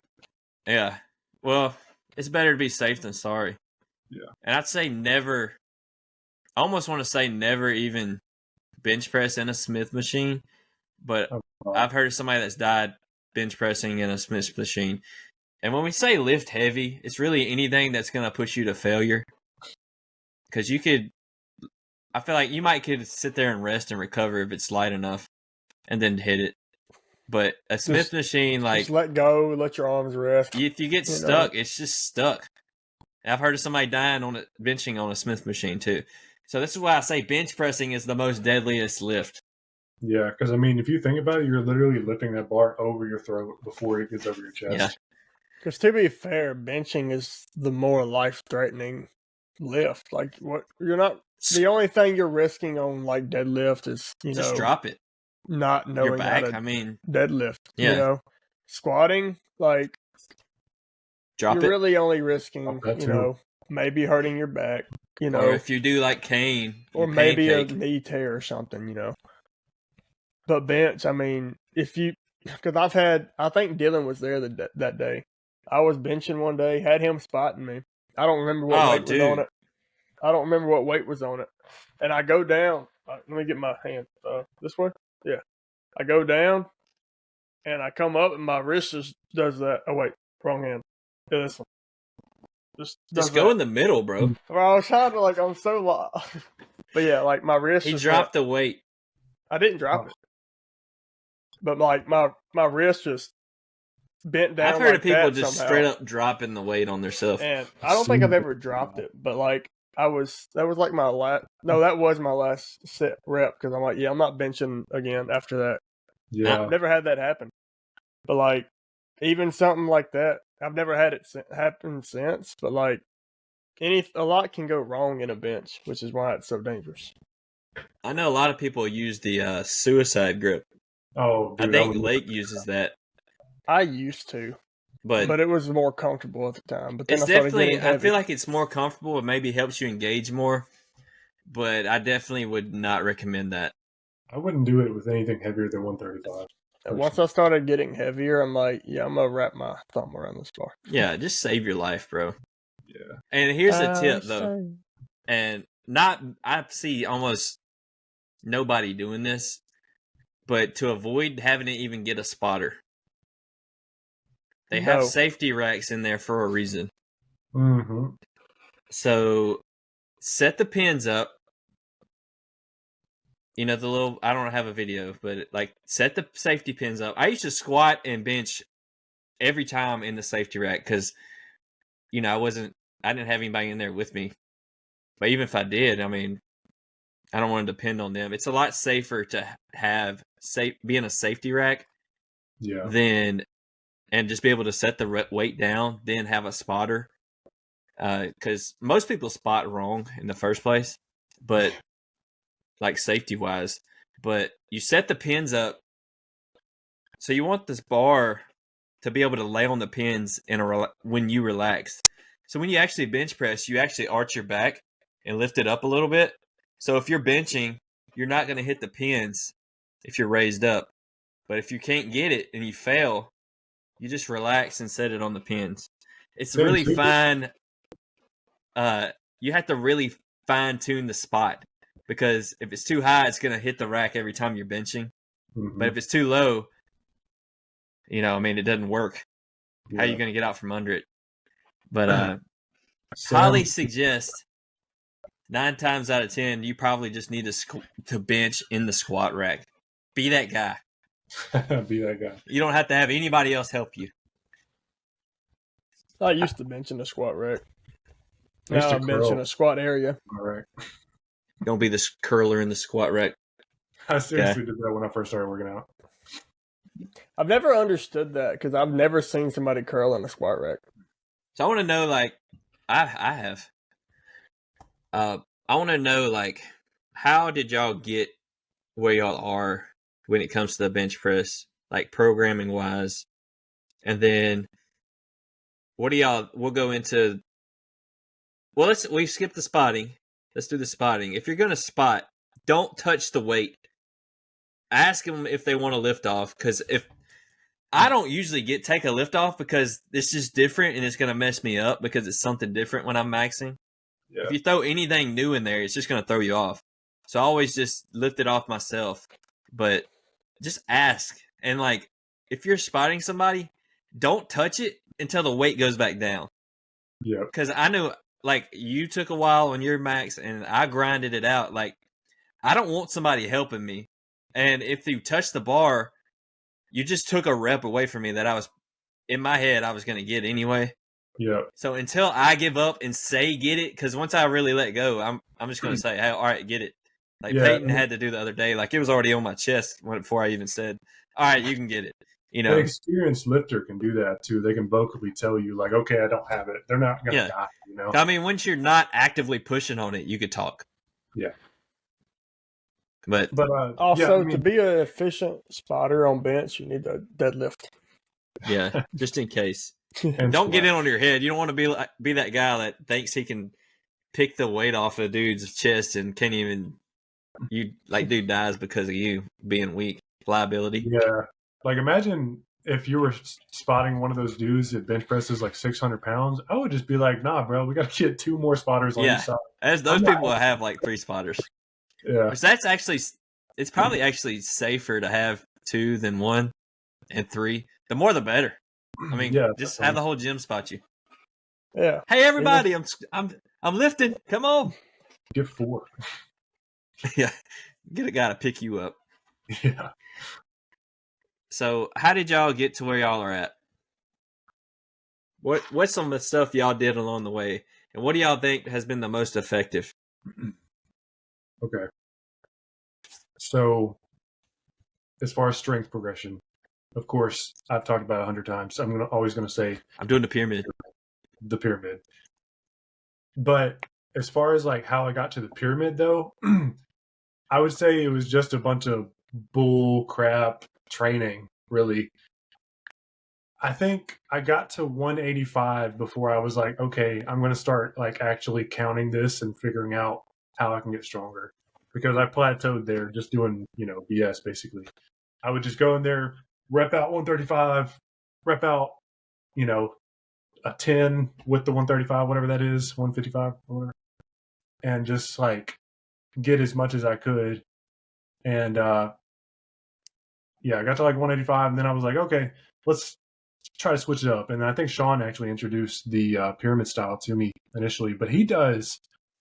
Yeah. Well, it's better to be safe than sorry. Yeah. And I'd say never, I almost want to say never even bench press in a Smith machine, but I've heard of somebody that's died bench pressing in a Smith machine. And when we say lift heavy, it's really anything that's going to push you to failure. Because I feel like you could sit there and rest and recover if it's light enough and then hit it. But a Smith machine, like... Just let go, let your arms rest. If you get stuck, it's just stuck. And I've heard of somebody dying on it, benching on a Smith machine too. So this is why I say bench pressing is the most deadliest lift. Yeah, because I mean, if you think about it, you're literally lifting that bar over your throat before it gets over your chest. Yeah. Because to be fair, benching is the more life-threatening lift. Like, what you're not... The only thing you're risking on like deadlift is just drop it. Not knowing your back. how to deadlift. Yeah. You know, squatting, like you're really only risking, maybe hurting your back. Or if you do like cane, or maybe a knee tear or something. But bench, I mean, because I think Dylan was there that day. I was benching one day, had him spotting me. I don't remember what weight was on it. I don't remember what weight was on it. And I go down. Let me get my hand this way. Yeah. I go down and I come up and my wrist just does that. Oh, wait. Wrong hand. Yeah, this one. Just go in the middle, bro. Well, I was trying to I'm so lost. But yeah, my wrist. He dropped the weight. I didn't drop it, but my wrist just bent down. I've heard of people just somehow. straight up dropping the weight on themselves. And I don't think I've ever dropped it, but that was my last. No, that was my last set rep because I'm I'm not benching again after that. Yeah, I've never had that happen. But even something like that, I've never had it happen since. But a lot can go wrong in a bench, which is why it's so dangerous. I know a lot of people use the suicide grip. Oh, dude, I think Lake uses that. I used to, but it was more comfortable at the time. But then it's definitely, I feel like it's more comfortable. It maybe helps you engage more, but I definitely would not recommend that. I wouldn't do it with anything heavier than 135. And once I started getting heavier, I'm I'm gonna wrap my thumb around this bar. Yeah, just save your life, bro. Yeah. And here's a tip though, and I see almost nobody doing this, but to avoid having to even get a spotter, they have safety racks in there for a reason. Mm-hmm. So set the pins up. You know, I don't have a video, but set the safety pins up. I used to squat and bench every time in the safety rack because, I didn't have anybody in there with me. But even if I did, I don't want to depend on them. It's a lot safer to be in a safety rack and just be able to set the weight down, then have a spotter. Because most people spot wrong in the first place, but safety wise, but you set the pins up. So you want this bar to be able to lay on the pins when you relax. So when you actually bench press, you actually arch your back and lift it up a little bit. So if you're benching, you're not going to hit the pins if you're raised up. But if you can't get it and you fail, you just relax and set it on the pins. It's really fine. You have to really fine tune the spot because if it's too high, it's going to hit the rack every time you're benching. Mm-hmm. But if it's too low, it doesn't work. Yeah. How are you going to get out from under it? But highly suggest 9 times out of 10, you probably just need to bench in the squat rack. Be that guy. Be that guy. You don't have to have anybody else help you. I used to bench in the squat rack. Now I bench in a squat area. All right. Don't be this curler in the squat rack. I seriously did that when I first started working out. I've never understood that because I've never seen somebody curl in a squat rack. So I want to know, I have. I want to know, how did y'all get where y'all are when it comes to the bench press, programming wise, and then what do y'all? We'll go into. Well, we skip the spotting. Let's do the spotting. If you're gonna spot, don't touch the weight. Ask them if they want to lift off, because if I don't usually take a lift off because it's just different and it's gonna mess me up because it's something different when I'm maxing. Yeah. If you throw anything new in there, it's just gonna throw you off. So I always just lift it off myself. But just ask. And if you're spotting somebody, don't touch it until the weight goes back down. Yeah. Because I know you took a while on your max and I grinded it out. I don't want somebody helping me. And if you touch the bar, you just took a rep away from me that I was in my head I was gonna get anyway. Yeah. So until I give up and say get it, because once I really let go, I'm just gonna say, hey, all right, get it. Peyton had to do the other day. It was already on my chest before I even said, all right, you can get it. An experienced lifter can do that too. They can vocally tell you, okay, I don't have it. They're not gonna die. Once you're not actively pushing on it, you could talk. Yeah. But also to be an efficient spotter on bench, you need a deadlift. Yeah, just in case. Don't get in on your head. You don't want to be that guy that thinks he can pick the weight off a dude's chest and can't even. Dude dies because of you being weak. Liability. Yeah. Imagine if you were spotting one of those dudes that bench presses 600 pounds. I would just be nah, bro, we got to get 2 more spotters on each side. As those people have 3 spotters. Yeah. Which it's probably actually safer to have 2 than 1 and 3. The more the better. Just have the whole gym spot you. Yeah. Hey, everybody, I'm lifting. Come on. Get 4. Yeah. Get a guy to pick you up. Yeah. So, how did y'all get to where y'all are at? What's some of the stuff y'all did along the way, and what do y'all think has been the most effective? Okay. So, as far as strength progression, of course, I've talked about it 100 times. I'm always going to say I'm doing the pyramid. the pyramid. But as far as like how I got to the pyramid, though, I would say it was just a bunch of bull crap training, really. I think I got to 185 before I was like, okay, I'm going to start like actually counting this and figuring out how I can get stronger. Because I plateaued there just doing, BS basically. I would just go in there, rep out 135, rep out, a 10 with the 135, whatever that is, 155 or whatever, and just like get as much as I could. And I got to like 185, and then I was like, okay, let's try to switch it up. And I think Sean actually introduced the pyramid style to me initially, but he does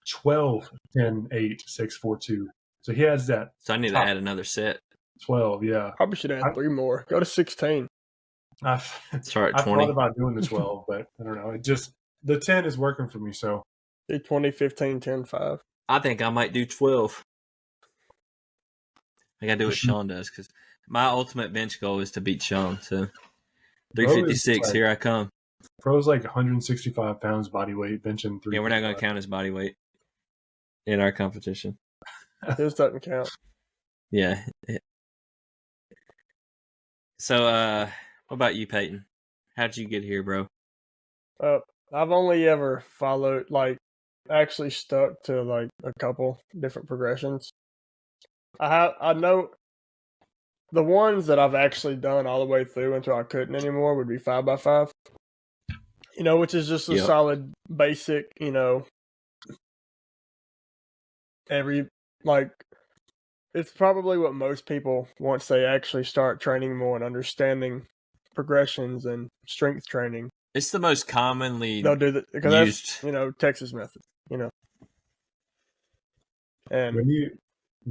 12, 10, 8, 6, 4, 2. So he has that. So I need to add another set. 12, yeah. Probably should add 3 more. Go to 16. Start at 20. I thought about doing the 12, but I don't know. It just, the 10 is working for me, so. Do 20, 15, 10, 5. I think I might do 12. I got to do what Sean does, because my ultimate bench goal is to beat Sean. So 356, here I come. Pro's like 165 pounds body weight, benching 3. Yeah, we're not going to count his body weight in our competition. His doesn't count. Yeah. So, what about you, Peyton? How'd you get here, bro? I've only ever followed, actually stuck to, a couple different progressions. I know the ones that I've actually done all the way through until I couldn't anymore would be 5x5. Which is just a solid basic, it's probably what most people, once they actually start training more and understanding progressions and strength training, it's the most commonly they'll do that because used. that's Texas method. And when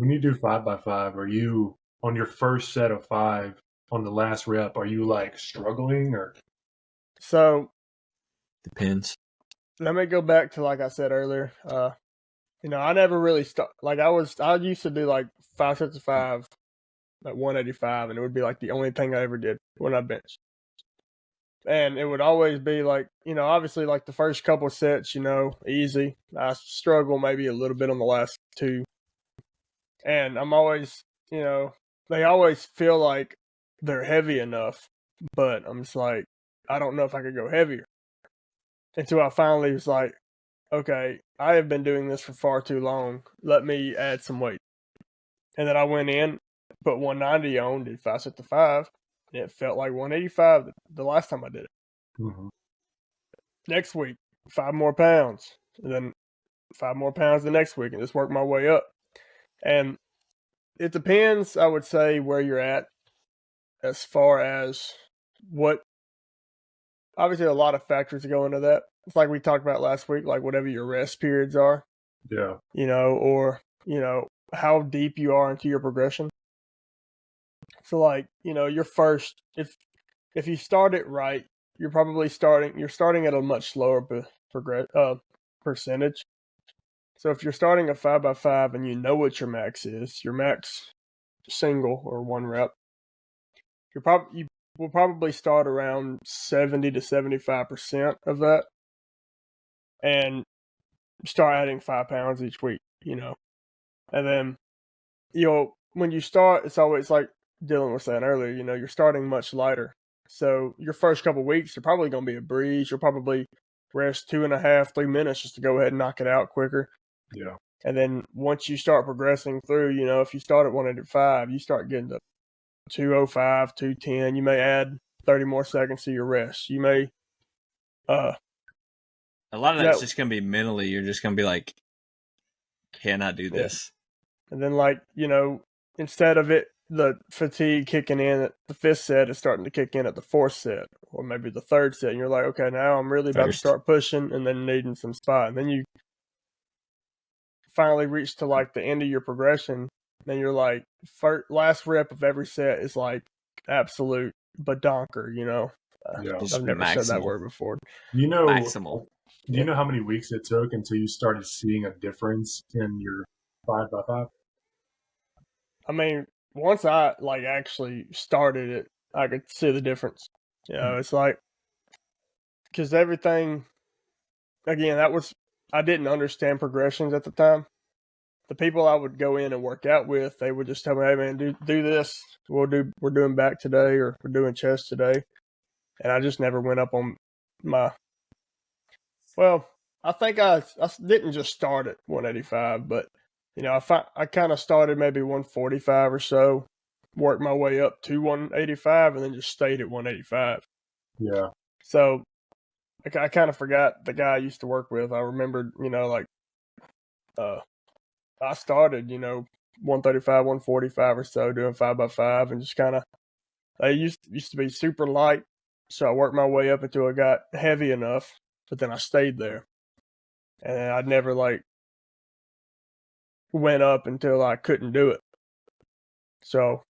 you do 5x5, are you on your first set of 5 on the last rep? Are you like struggling or? So Depends. Let me go back to like I said earlier. I never really I used to do like 5 sets of 5 at 185, and it would be like the only thing I ever did when I benched. And it would always be like, obviously like the first couple sets, easy. I struggle maybe a little bit on the last 2. And I'm always, they always feel like they're heavy enough, but I'm just like, I don't know if I could go heavier. Until I finally was like, okay, I have been doing this for far too long. Let me add some weight. And then I went in, put 190 on, did 5 sets of 5. And it felt like 185 the last time I did it. Mm-hmm. Next week, 5 more pounds. And then 5 more pounds the next week, and just work my way up. And it depends, I would say, where you're at as far as what. Obviously, a lot of factors go into that. It's like we talked about last week, like whatever your rest periods are. Yeah. Or how deep you are into your progression. So, like, your first, if you start it right, you're starting at a much slower percentage. So if you're starting a 5x5 and you know what your max is, your max single or 1 rep, you will probably start around 70 to 75% of that, and start adding 5 pounds each week. And then when you start, it's always like Dylan was saying earlier. You're starting much lighter, so your first couple weeks are probably going to be a breeze. You'll probably rest 2.5, 3 minutes just to go ahead and knock it out quicker. Yeah. And then once you start progressing through, if you start at 185, you start getting to 205, 210. You may add 30 more seconds to your rest. You may. A lot of that's just going to be mentally. You're just going to be like, can I do this? Yeah. And then, instead of the fatigue kicking in at the 5th set, it's starting to kick in at the 4th set or maybe the third set, and you're like, okay, now I'm really about to start pushing and then needing some spot. And then you finally reach to like the end of your progression, then you're like, last rep of every set is like absolute badonker, you know? I've never said that word before. Maximal. Do you know how many weeks it took until you started seeing a difference in your 5x5? I mean, once I like actually started it, I could see the difference. You know, it's like, because everything, again, I didn't understand progressions at the time. The people I would go in and work out with, they would just tell me, hey man, do this. We're doing back today, or we're doing chest today. And I just never went up on I think I didn't just start at 185, but you know, I kind of started maybe 145 or so, worked my way up to 185, and then just stayed at 185. Yeah. So I kind of forgot the guy I used to work with. I remembered, you know, like I started, you know, 135, 145 or so, doing 5x5, and just kind of, I used to be super light, so I worked my way up until I got heavy enough, but then I stayed there. And I'd never like went up until I couldn't do it. So,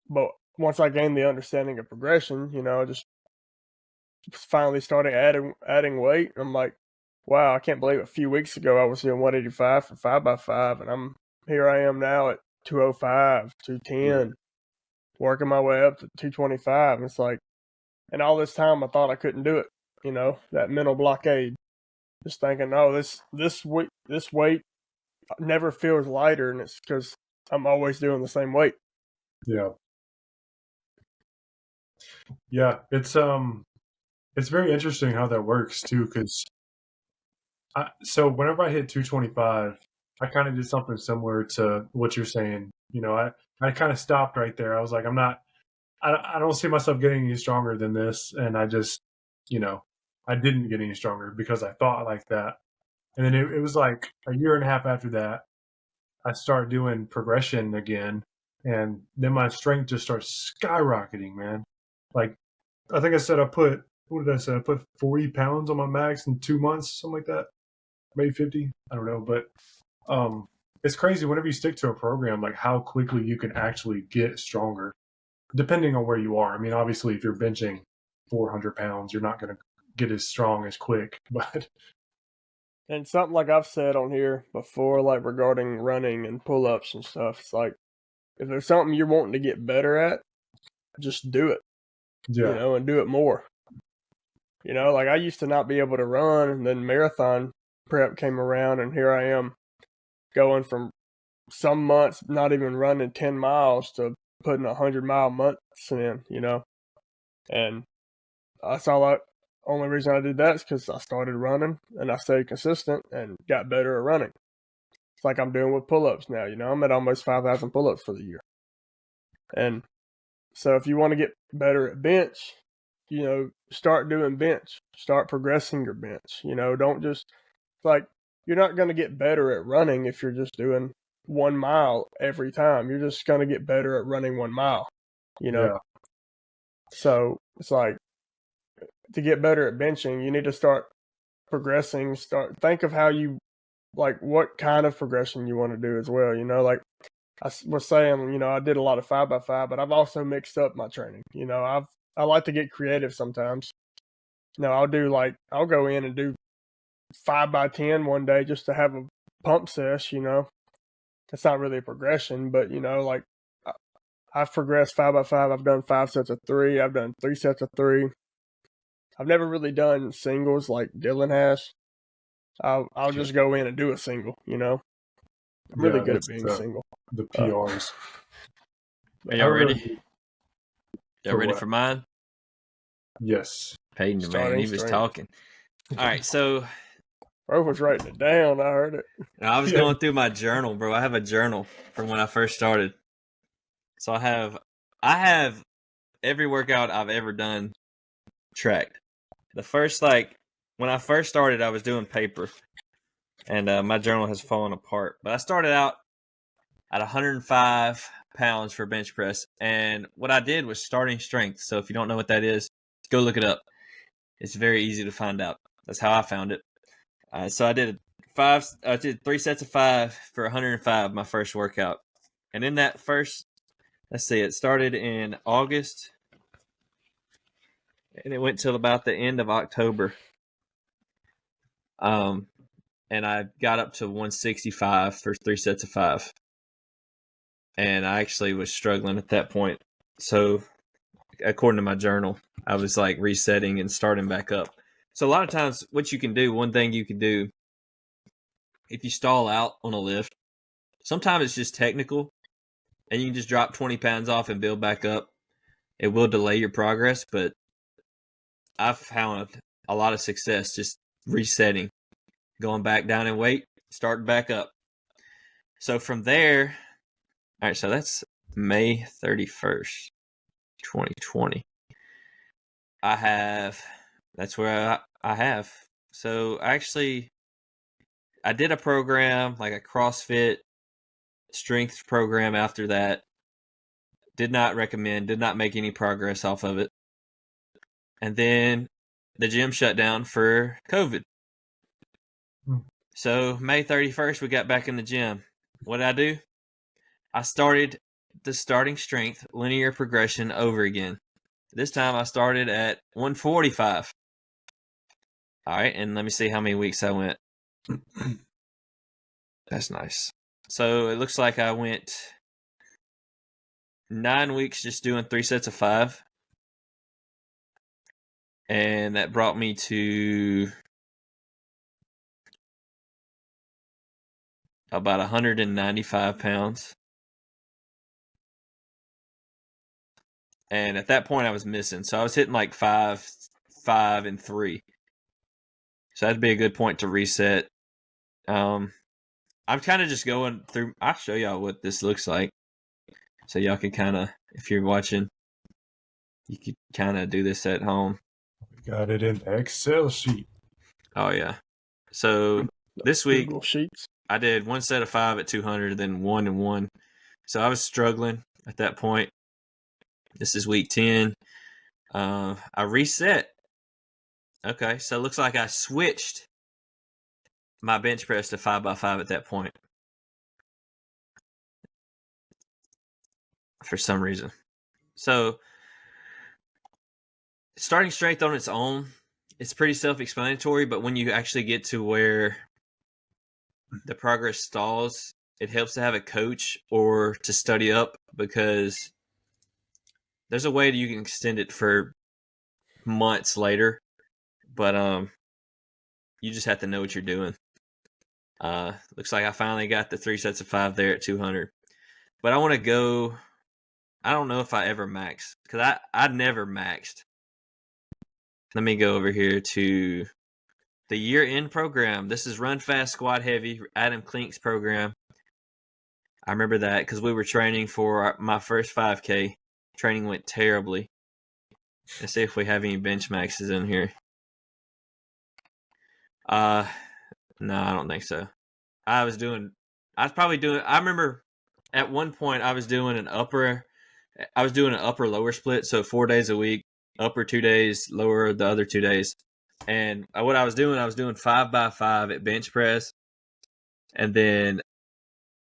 but once I gained the understanding of progression, you know, I just finally started adding weight. I'm like, wow, I can't believe a few weeks ago I was doing 185 for 5x5, and here I am now at 205, 210, working my way up to 225. And it's like, and all this time I thought I couldn't do it. You know, that mental blockade, just thinking, oh, this weight never feels lighter, and it's because I'm always doing the same weight. Yeah. Yeah, it's very interesting how that works too, because so whenever I hit 225, I kind of did something similar to what you're saying. You know, I kind of stopped right there. I was like, I don't see myself getting any stronger than this, and I just, you know, I didn't get any stronger because I thought like that. And then it was like a year and a half after that, I started doing progression again, and then my strength just starts skyrocketing, man. Like, I think I said what did I say? I put 40 pounds on my max in 2 months, something like that. Maybe 50. I don't know. But it's crazy whenever you stick to a program, like how quickly you can actually get stronger, depending on where you are. I mean, obviously, if you're benching 400 pounds, you're not going to get as strong as quick. But and something like I've said on here before, like regarding running and pull-ups and stuff, it's like, if there's something you're wanting to get better at, just do it. yeah. You know, and do it more. You know, like I used to not be able to run, and then marathon prep came around, and here I am going from some months not even running 10 miles to putting 100-mile months in, you know. And that's only reason I did that is because I started running and I stayed consistent and got better at running. It's like I'm doing with pull-ups now, you know. I'm at almost 5,000 pull-ups for the year. And so if you want to get better at bench, you know, start doing bench, start progressing your bench. You know, don't just, like, you're not going to get better at running if you're just doing 1 mile every time. You're just going to get better at running 1 mile, you know? Yeah. So it's like, to get better at benching, you need to start progressing, think of how you, like, what kind of progression you want to do as well. You know, like I was saying, you know, I did a lot of 5x5, but I've also mixed up my training. You know, I like to get creative sometimes. You know, I'll go in and do 5x10 one day just to have a pump sesh, you know. It's not really a progression, but, you know, like I've progressed 5x5. I've done 5 sets of 3. I've done 3 sets of 3. I've never really done singles like Dylan has. I'll just go in and do a single, you know. I'm really good at being single. The PRs. Are y'all ready? Y'all ready for mine? Yes. Peyton, man, he was talking. All right, so Bro was writing it down. I heard it. I was going through my journal, bro. I have a journal from when I first started. So I have every workout I've ever done tracked. The first, like, when I first started, I was doing paper, and my journal has fallen apart. But I started out at 105 pounds for bench press, and what I did was starting strength. So if you don't know what that is, Go look it up. It's very easy to find out. That's how I found it. So I did 3 sets of 5 for 105, my first workout. And in that first, let's see, it started in August, and it went till about the end of October. And I got up to 165 for 3 sets of 5. And I actually was struggling at that point. So according to my journal, I was like resetting and starting back up. So a lot of times what you can do, one thing you can do, if you stall out on a lift, sometimes it's just technical and you can just drop 20 pounds off and build back up. It will delay your progress, but I've found a lot of success just resetting, going back down in weight, starting back up. So from there, all right, so that's May 31st, 2020. That's where I have. So actually, I did a program, like a CrossFit strength program after that. Did not recommend, did not make any progress off of it. And then the gym shut down for COVID. So May 31st, we got back in the gym. What did I do? I started the starting strength linear progression over again. This time I started at 145. All right, and let me see how many weeks I went. That's nice. So it looks like I went 9 weeks just doing 3 sets of 5. And that brought me to about 195 pounds. And at that point I was missing. So I was hitting like 5, 5, and 3. So that'd be a good point to reset. I'm kind of just going through. I'll show y'all what this looks like. So y'all can kind of, if you're watching, you could kind of do this at home. Got it in the Excel sheet. Oh, yeah. So this week, Google Sheets. I did 1 set of 5 at 200, then 1 and 1. So I was struggling at that point. This is week 10. I reset. Okay, so it looks like I switched my bench press to 5x5 at that point. For some reason. So starting strength on its own, it's pretty self-explanatory, but when you actually get to where the progress stalls, it helps to have a coach or to study up, because there's a way that you can extend it for months later, but you just have to know what you're doing. Looks like I finally got the 3 sets of 5 there at 200. But I want to go, I don't know if I ever maxed, because I never maxed. Let me go over here to the year-end program. This is Run Fast Squat Heavy, Adam Klink's program. I remember that because we were training for my first 5K. Training went terribly. Let's see if we have any bench maxes in here. No, I don't think so. I remember at one point I was doing an upper lower split, so 4 days a week, upper 2 days, lower the other 2 days. And what I was doing 5x5 at bench press, and then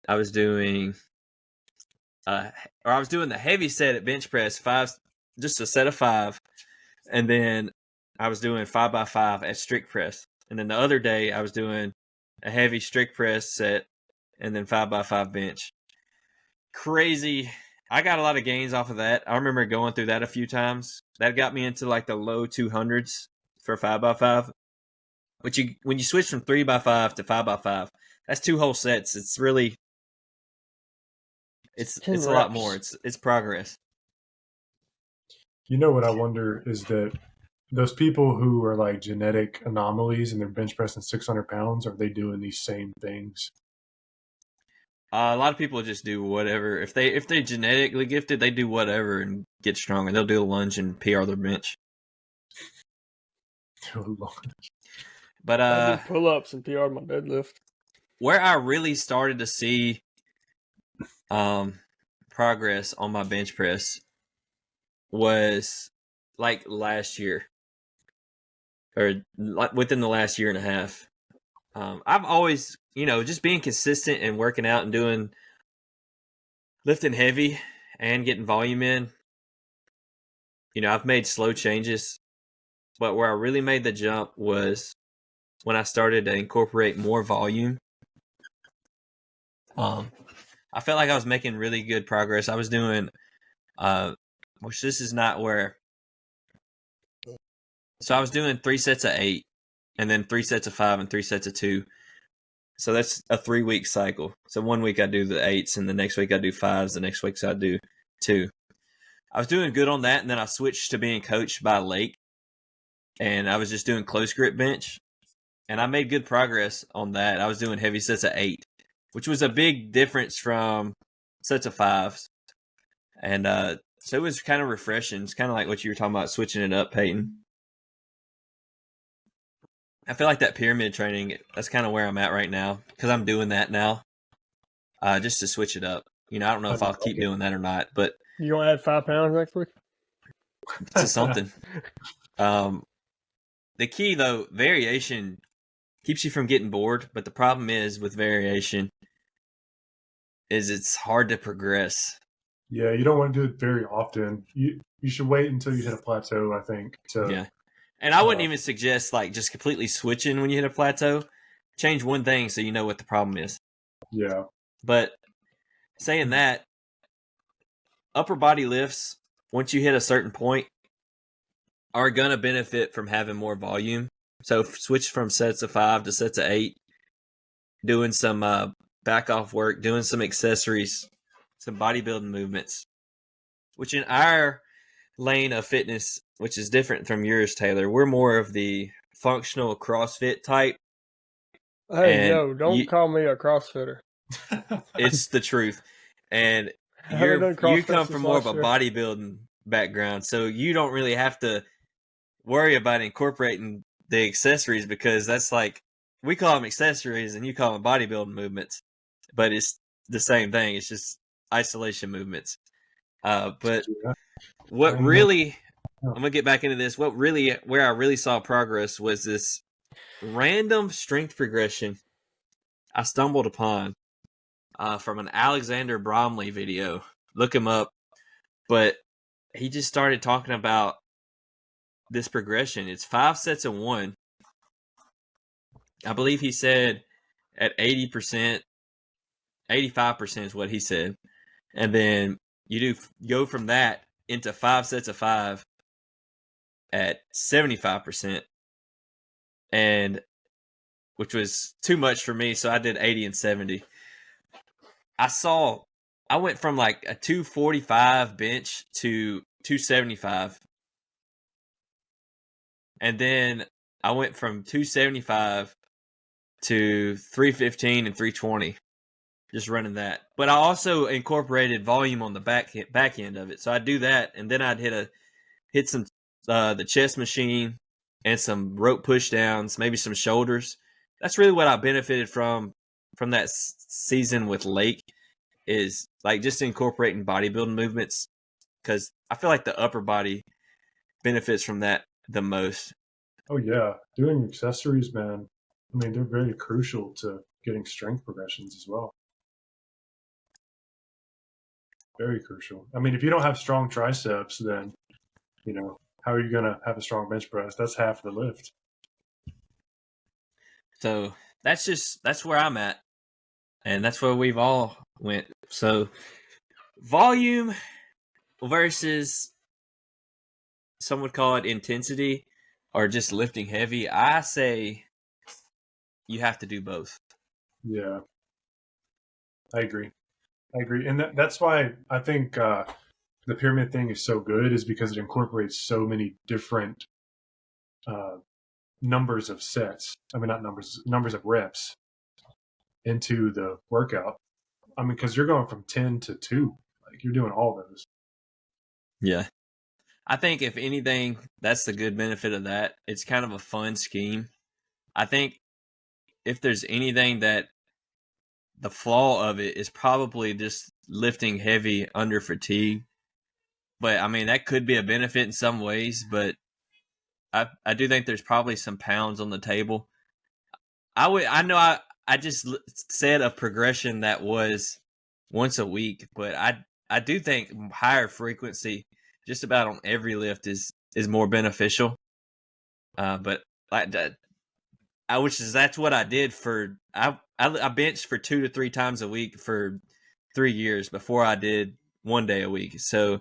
I was doing the heavy set at bench press, 5, just a set of 5, and then I was doing 5x5 at strict press. And then the other day I was doing a heavy strict press set and then 5x5 bench. Crazy. I got a lot of gains off of that. I remember going through that a few times. That got me into like the low 200s for 5x5. But when you switch from 3x5 to 5x5, that's 2 whole sets. It's really, it's a lot more. It's progress. You know what I wonder is that those people who are like genetic anomalies and they're bench pressing 600 pounds, are they doing these same things? A lot of people just do whatever. If they're genetically gifted, they do whatever and get stronger. They'll do a lunge and PR their bench. But I do pull-ups and PR my deadlift. Where I really started to see progress on my bench press was like last year, or within the last year and a half. I've always, just being consistent and working out and lifting heavy and getting volume in. I've made slow changes, but where I really made the jump was when I started to incorporate more volume. I felt like I was making really good progress. I was doing, which this is not where. So I was doing 3 sets of 8, and then 3 sets of 5 and 3 sets of 2. So that's a 3-week cycle. So 1 week I do the 8s, and the next week I do 5s. The next week I do 2. I was doing good on that, and then I switched to being coached by Lake, and I was just doing close grip bench, and I made good progress on that. I was doing heavy sets of 8, which was a big difference from sets of 5s, and so it was kind of refreshing. It's kind of like what you were talking about, switching it up, Peyton. I feel like that pyramid training, that's kind of where I'm at right now, because I'm doing that now, just to switch it up. I don't know if I'll keep doing that or not, but you gonna add 5 pounds next week? To something. The key, though, variation keeps you from getting bored, but the problem is with variation is it's hard to progress. Yeah, you don't want to do it very often. You should wait until you hit a plateau, I think. Yeah. And I wouldn't even suggest just completely switching when you hit a plateau. Change one thing so you know what the problem is. Yeah. But saying that, upper body lifts, once you hit a certain point, are going to benefit from having more volume. So switch from sets of 5 to sets of 8, doing some back off work, doing some accessories, some bodybuilding movements, which in our lane of fitness, which is different from yours, Taylor, we're more of the functional CrossFit type. Hey, don't call me a CrossFitter. It's the truth. And you come from more of a bodybuilding background, so you don't really have to worry about incorporating the accessories, because that's we call them accessories and you call them bodybuilding movements, but it's the same thing. It's just isolation movements. But what really, I'm going to get back into this. Where I really saw progress was this random strength progression I stumbled upon from an Alexander Bromley video. Look him up. But he just started talking about this progression. It's 5 sets of 1. I believe he said at 80%, 85% is what he said. And then you go from that into 5 sets of 5 at 75%, and which was too much for me, so I did 80 and 70. I went from a 245 bench to 275. And then I went from 275 to 315 and 320, just running that. But I also incorporated volume on the back end of it. So I'd do that, and then I'd hit some the chest machine and some rope push downs, maybe some shoulders. That's really what I benefited from that season with Lake, is just incorporating bodybuilding movements, because I feel like the upper body benefits from that the most. Oh yeah, doing accessories, man. I mean, they're very crucial to getting strength progressions as well. Very crucial. I mean, if you don't have strong triceps, then how are you going to have a strong bench press? That's half the lift. So that's where I'm at, and that's where we've all went. So volume versus, some would call it intensity, or just lifting heavy. I say you have to do both. Yeah, I agree. And that's why I think the pyramid thing is so good, is because it incorporates so many different numbers of sets. I mean, not numbers of reps into the workout. I mean, because you're going from 10 to 2. You're doing all those. Yeah. I think if anything, that's the good benefit of that. It's kind of a fun scheme. I think if there's anything that the flaw of it is probably just lifting heavy under fatigue. But I mean, that could be a benefit in some ways. But I do think there's probably some pounds on the table. I just said a progression that was once a week, but I do think higher frequency, just about on every lift, is more beneficial. But like that, that's what I did for I benched for 2 to 3 times a week for 3 years before I did 1 day a week. So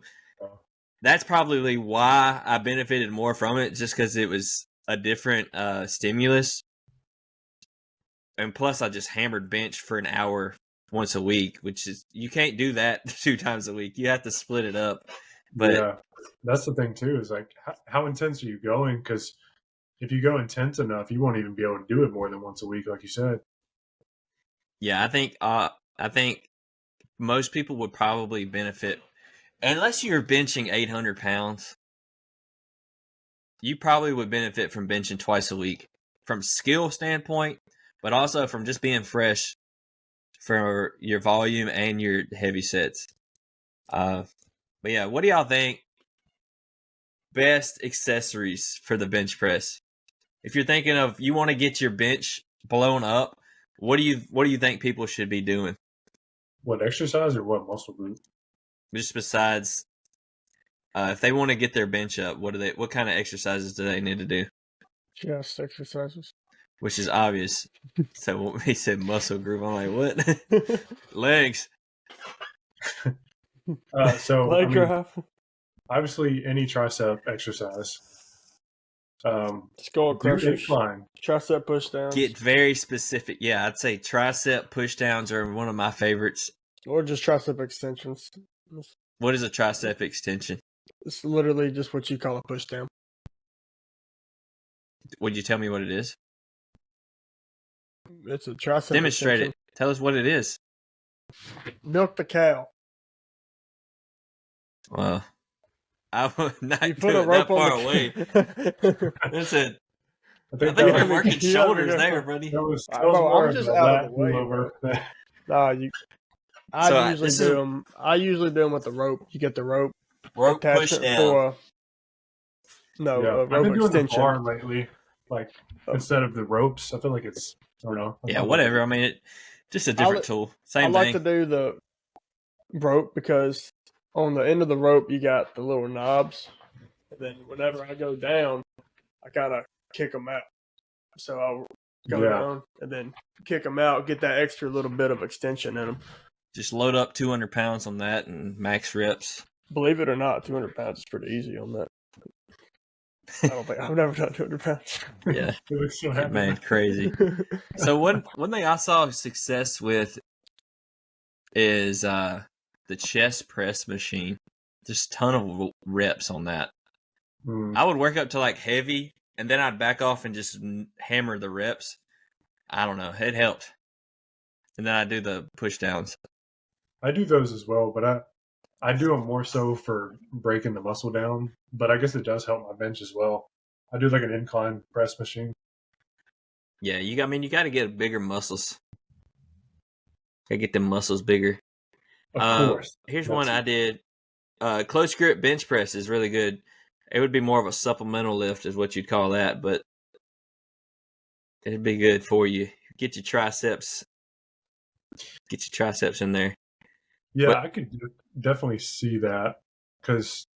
that's probably why I benefited more from it, just because it was a different stimulus. And plus, I just hammered bench for an hour once a week, which is, you can't do that 2 times a week. You have to split it up. But yeah, that's the thing too. Is like how intense are you going? Because if you go intense enough, you won't even be able to do it more than once a week, like you said. yeah, I think most people would probably benefit, unless you're benching 800 pounds. You probably would benefit from benching twice a week, from skill standpoint, but also from just being fresh for your volume and your heavy sets. But yeah, what do y'all think? Best accessories for the bench press. If you're thinking of, you want to get your bench blown up, what do you think people should be doing? What exercise or what muscle group? Just besides, if they want to get their bench up, what kind of exercises do they need to do? Chest exercises. Which is obvious. So he said muscle group. I'm like, what? Legs. So Leg drive. Obviously, any tricep exercise. Skull crushers. Incline. Tricep push downs. Get very specific. Yeah, I'd say tricep push downs are one of my favorites. Or just tricep extensions. What is a tricep extension? It's literally just what you call a push down. Would you tell me what it is? It's a tricep Demonstrate extension. it. Tell us what it is. Milk the cow. Well, I would not You do put a it rope that far on away. the That's it. I I think think that we're working you shoulders have to there, go- buddy. was Bro, more I'm of just a out lat of the way, pullover. Nah, I usually this do is- them. I usually do them with the rope. You get the rope Rope push attachment down. for Yeah, a I've rope been doing the extension. bar lately, like instead of the ropes. I feel like it's, I don't know. Yeah, whatever. I mean, just a different tool. Same I like thing. to do the rope because on the end of the rope you got the little knobs, and then whenever I go down, I gotta kick them out. So I'll go down and then kick them out, get that extra little bit of extension in them. Just load up 200 pounds on that and max reps. Believe it or not, 200 pounds is pretty easy on that. I don't think I've never done 200 pounds. Yeah, It was so happy. man, crazy. So one thing I saw success with is the chest press machine. Just a ton of reps on that. I would work up to like heavy, and then I'd back off and just hammer the reps. I don't know. It helped. And then I do the push downs. I do those as well, but I do them more so for breaking the muscle down. But I guess it does help my bench as well. I do like an incline press machine. Yeah, you got to get bigger muscles. Got to get them muscles bigger. Of course. Here's one I did. Close grip bench press is really good. It would be more of a supplemental lift is what you'd call that, but it'd be good for you. Get your triceps in there. Yeah, I could definitely see that because,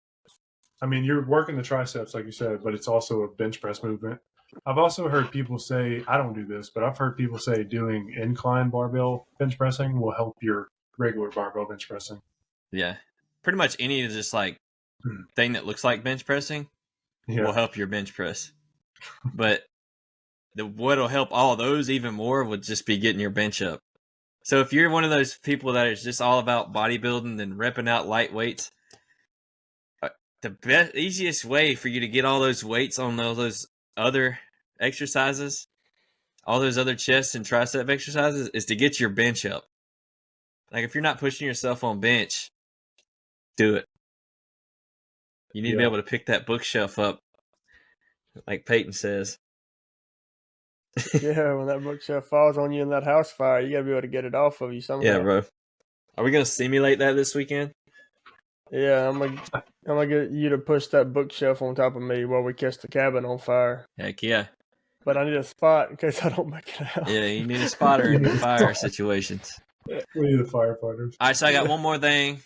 I mean, you're working the triceps, like you said, but it's also a bench press movement. I've also heard people say, I don't do this, but I've heard people say doing incline barbell bench pressing will help your regular barbell bench pressing. Yeah. Pretty much any just like thing that looks like bench pressing will help your bench press. But what'll help all those even more would just be getting your bench up. So if you're one of those people that is just all about bodybuilding and repping out light weights, the easiest way for you to get all those weights on all those other exercises, all those other chest and tricep exercises, is to get your bench up. Like if you're not pushing yourself on bench, do it. You need to be able to pick that bookshelf up, like Peyton says. Yeah, when that bookshelf falls on you in that house fire, you gotta be able to get it off of you somehow. Yeah, bro. Are we gonna simulate that this weekend? Yeah, I'm gonna get you to push that bookshelf on top of me while we catch the cabin on fire. Heck yeah. But I need a spot in case I don't make it out. Yeah, you need a spotter in fire situations. We need the firefighters. All right, so I got one more thing,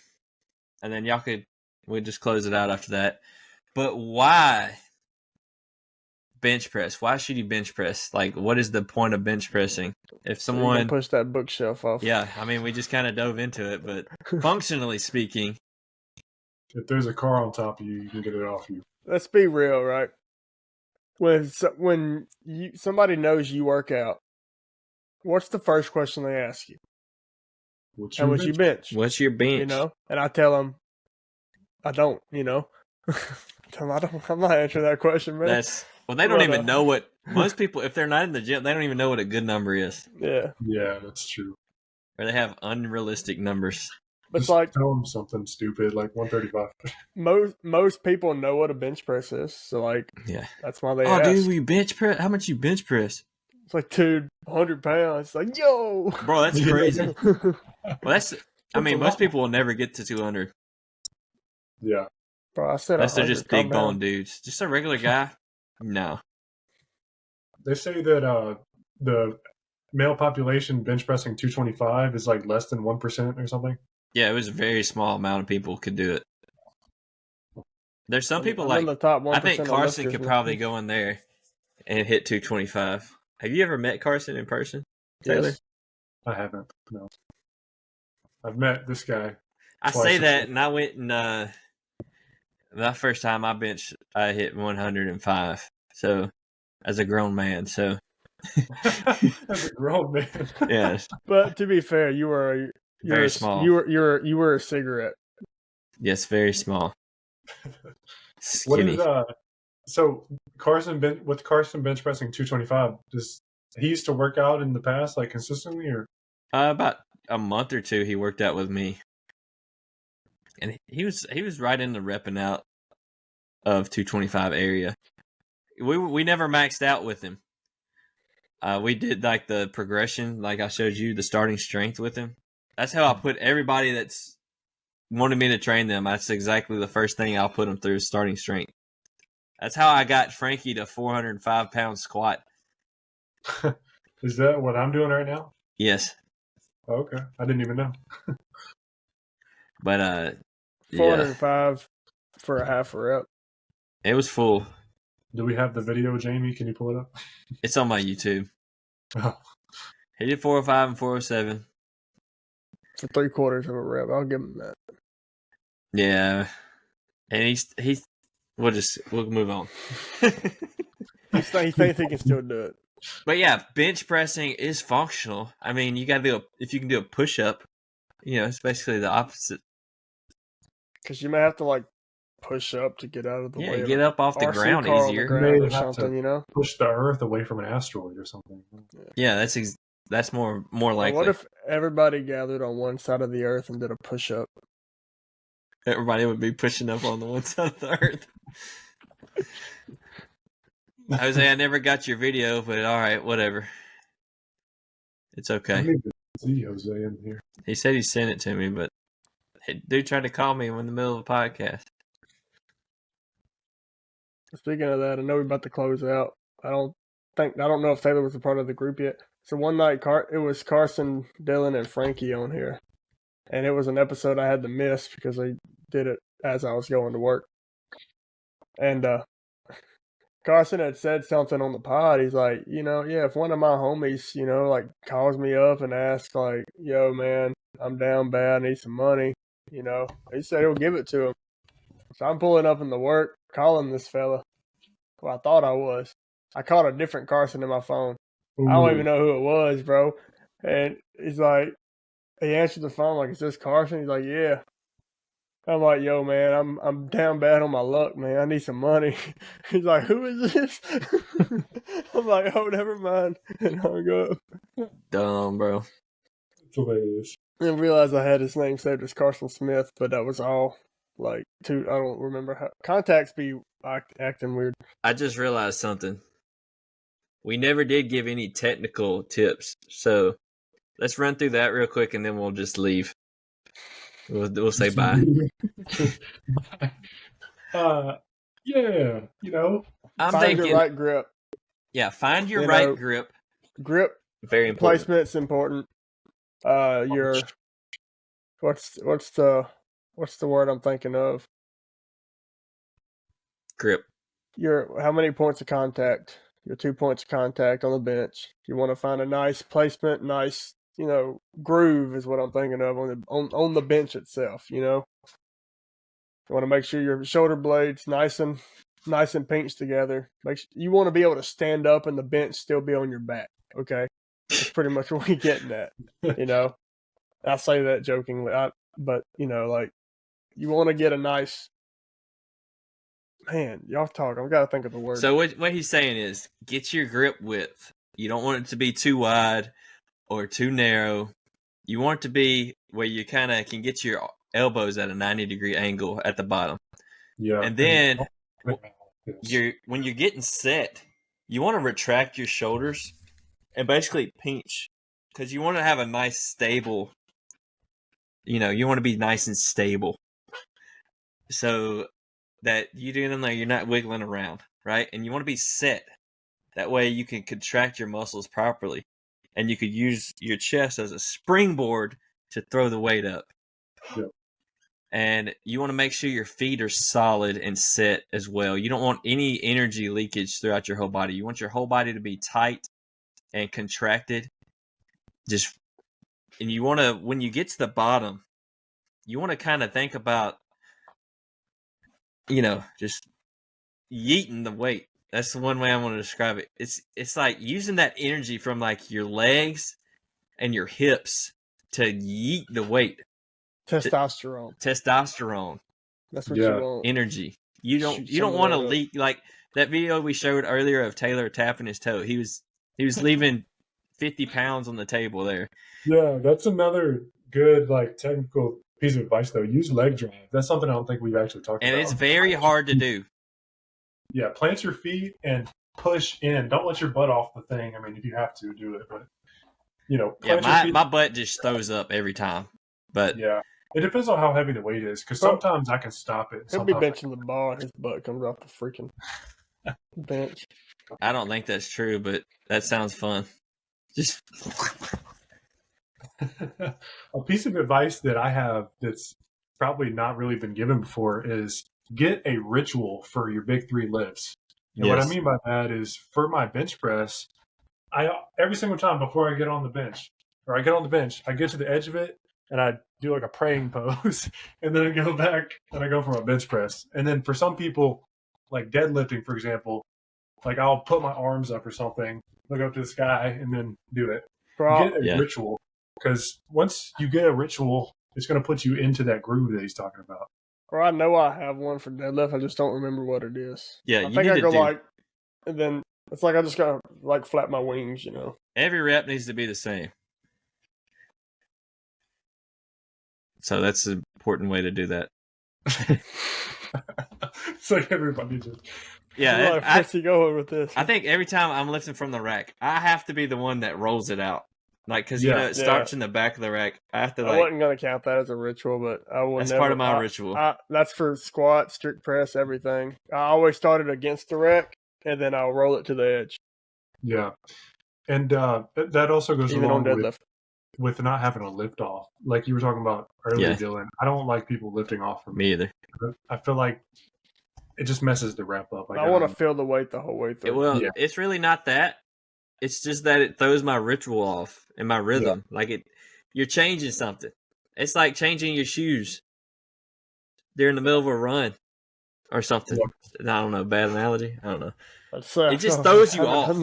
and then we'll just close it out after that. But why bench press? Why should you bench press? Like, what is the point of bench pressing? If So you someone can push that bookshelf off. Yeah, I mean, we just kind of dove into it, but functionally speaking, If there's a car on top of you, you can get it off you. Let's be real, right? When somebody knows you work out, what's the first question they ask you? How much you bench? what's your bench? You know, and I tell them, I don't. You know, I'm not answering that question, man. They don't even know what most people. If they're not in the gym, they don't even know what a good number is. Yeah, that's true. Or they have unrealistic numbers. But Just it's like tell them something stupid, like 135. most people know what a bench press is, so like, yeah, that's why they. Oh, ask. dude, we bench press. How much you bench press? It's like 200 pounds. It's like, yo, bro, that's crazy. Well, I mean, most people will never get to 200. Yeah. Bro, I said unless they're just big bone down. dudes. Just a regular guy. No. They say that the male population bench pressing 225 is like less than 1% or something. Yeah, it was a very small amount of people could do it. There's some people I'm in the top 1% I think Carson could now. probably go in there and hit 225. Have you ever met Carson in person, Taylor? Yes. I haven't. No. I've met this guy. I say that, and I went and that first time I hit 105. So, as a grown man, so. As a grown man. Yes. But to be fair, you were very small. You were a cigarette. Yes, very small. Skinny. What is so Carson bench pressing 225? He used to work out in the past, like consistently, or about a month or two he worked out with me, and he was right in the repping out of 225 area. We never maxed out with him. We did like the progression, like I showed you, the starting strength with him. That's how I put everybody that's wanted me to train them. That's exactly the first thing I'll put them through, starting strength. That's how I got Frankie to 405 pound squat. Is that what I'm doing right now? Yes. Oh, okay, I didn't even know. But 405 for a half a rep. It was full. Do we have the video, Jamie? Can you pull it up? It's on my YouTube. Oh. He did 405 and 407. For 3/4 of a rep. I'll give him that. Yeah. And we'll move on. He thinks he can still do it. But yeah, bench pressing is functional. I mean, you got to if you can do a push up, it's basically the opposite. Because you may have to like push up to get out of the way. Yeah, get up off the ground easier. Or something, push the earth away from an asteroid or something. Yeah, that's more likely. What if everybody gathered on one side of the earth and did a push up? Everybody would be pushing up on the one side of the earth. Jose, I never got your video, but all right, whatever. It's okay. I need to see Jose in here. He said he sent it to me, but dude tried to call me in the middle of a podcast. Speaking of that, I know we're about to close out. I don't know if Taylor was a part of the group yet. So one night, it was Carson, Dylan, and Frankie on here, and it was an episode I had to miss because I did it as I was going to work. And Carson had said something on the pod. He's like, if one of my homies, like calls me up and asks, like, yo, man, I'm down bad, I need some money, he said he'll give it to him. So I'm pulling up in the work, calling this fella. Well, I thought I was. I called a different Carson in my phone. Ooh. I don't even know who it was, bro. And he's like, he answered the phone like, is this Carson? He's like, yeah. I'm like, yo, man, I'm down bad on my luck, man. I need some money. He's like, who is this? I'm like, oh, never mind. And hung up. Dumb, bro. It's hilarious. And realized I had his name saved as Carson Smith, but that was all. I don't remember how. Contacts be acting weird. I just realized something. We never did give any technical tips, so let's run through that real quick, and then we'll just leave. We'll say bye. Yeah, I'm Find thinking, your right grip. yeah, find your You right know, grip. Grip Very important. placement's important. Your what's the word I'm thinking of? Grip. Your how many points of contact? Your 2 points of contact on the bench. You want to find a nice placement, nice groove is what I'm thinking of on the bench itself. You want to make sure your shoulder blades nice and pinched together. You want to be able to stand up and the bench still be on your back. Okay, that's pretty much what we're getting at. I say that jokingly, but like you want to get a nice. Man, y'all talk. I've got to think of the word. So what he's saying is get your grip width. You don't want it to be too wide or too narrow. You want it to be where you kind of can get your elbows at a 90-degree angle at the bottom. Yeah. And then when you're getting set, you want to retract your shoulders and basically pinch because you want to have a nice stable, you want to be nice and stable. So that you do in there, you're not wiggling around, right? And you want to be set. That way you can contract your muscles properly. And you could use your chest as a springboard to throw the weight up. Yep. And you want to make sure your feet are solid and set as well. You don't want any energy leakage throughout your whole body. You want your whole body to be tight and contracted. And you want to, when you get to the bottom, you want to kind of think about, just yeeting the weight. That's the one way I want to describe it. It's like using that energy from like your legs and your hips to yeet the weight. Testosterone. Yeah. That's what you want. Energy. You don't want to leak like that video we showed earlier of Taylor tapping his toe. He was leaving 50 pounds on the table there. Yeah, that's another good technical piece of advice though. Use leg drive. That's something I don't think we've actually talked about. And it's very hard to do. Yeah, plant your feet and push in. Don't let your butt off the thing. I mean, if you have to, do it. But my butt just throws up every time. But yeah, it depends on how heavy the weight is. Because sometimes I can stop it. He'll be benching the bar, and his butt comes off the freaking bench. I don't think that's true, but that sounds fun. Just a piece of advice that I have that's probably not really been given before is get a ritual for your big three lifts. And what I mean by that is for my bench press, every single time before I get on the bench, I get to the edge of it and I do like a praying pose and then I go back and I go for my bench press. And then for some people, like deadlifting, for example, like I'll put my arms up or something, look up to the sky and then do it. Get a ritual, because once you get a ritual, it's going to put you into that groove that he's talking about. Or I know I have one for deadlift. I just don't remember what it is. Yeah, I think I go and then it's like I just got to flap my wings, Every rep needs to be the same. So that's an important way to do that. It's like everybody just. Yeah, where's he going with this? I think every time I'm lifting from the rack, I have to be the one that rolls it out. Like, because it starts in the back of the rack. I have to. I wasn't gonna count that as a ritual, but I would. That's part of my ritual. That's for squat, strict press, everything. I always started against the rack, and then I'll roll it to the edge. Yeah, and that also goes even along on deadlift with not having a lift off, like you were talking about earlier, Dylan. I don't like people lifting off from me either. I feel like it just messes the rep up. I want to feel the weight the whole way through. It's really not that. It's just that it throws my ritual off and my rhythm. Yeah. Like you're changing something. It's like changing your shoes during the middle of a run or something. Yeah. I don't know. Bad analogy. I don't know. It just throws you off.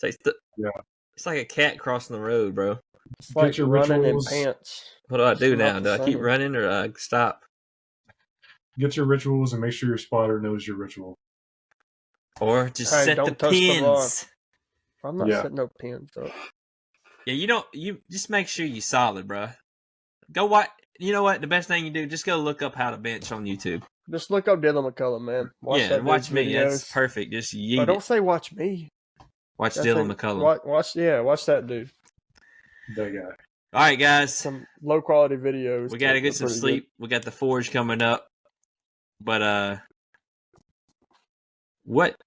It's like a cat crossing the road, bro. It's like your running in pants. What do I do now? Do I keep running or I stop? Get your rituals and make sure your spotter knows your ritual. Or just set the pins. I'm not setting no pins up. Yeah, you just make sure you're solid, bro. Go watch. You know what? The best thing you do, just go look up how to bench on YouTube. Just look up Dylan McCullum, man. Watch me. Videos. That's perfect. Just yeet. Don't say watch me. Watch Dylan McCullum. Watch that dude. That guy. All right, guys. Some low quality videos. We got to get some sleep. Good. We got the Forge coming up. But, what?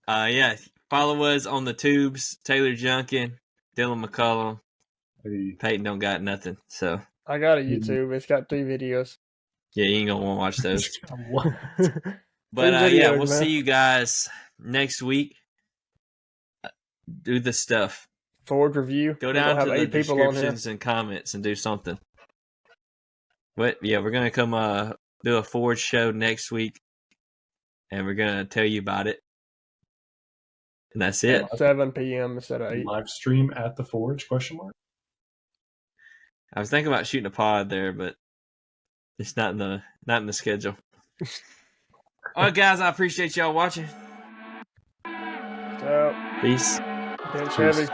Yeah. Follow us on the tubes. Taylor Junkin, Dylan McCullum. Hey. Peyton don't got nothing. So I got a YouTube. It's got 3 videos. Yeah, you ain't going to want to watch those. But, videos, we'll see you guys next week. Do the stuff. Forge review. Go down to the descriptions and comments and do something. But yeah, we're gonna come do a Forge show next week, and we're gonna tell you about it. And that's it. 7 p.m. instead of 8. Live stream at the Forge? ? I was thinking about shooting a pod there, but it's not in the schedule. All right, guys, I appreciate y'all watching. So, peace. Chevy.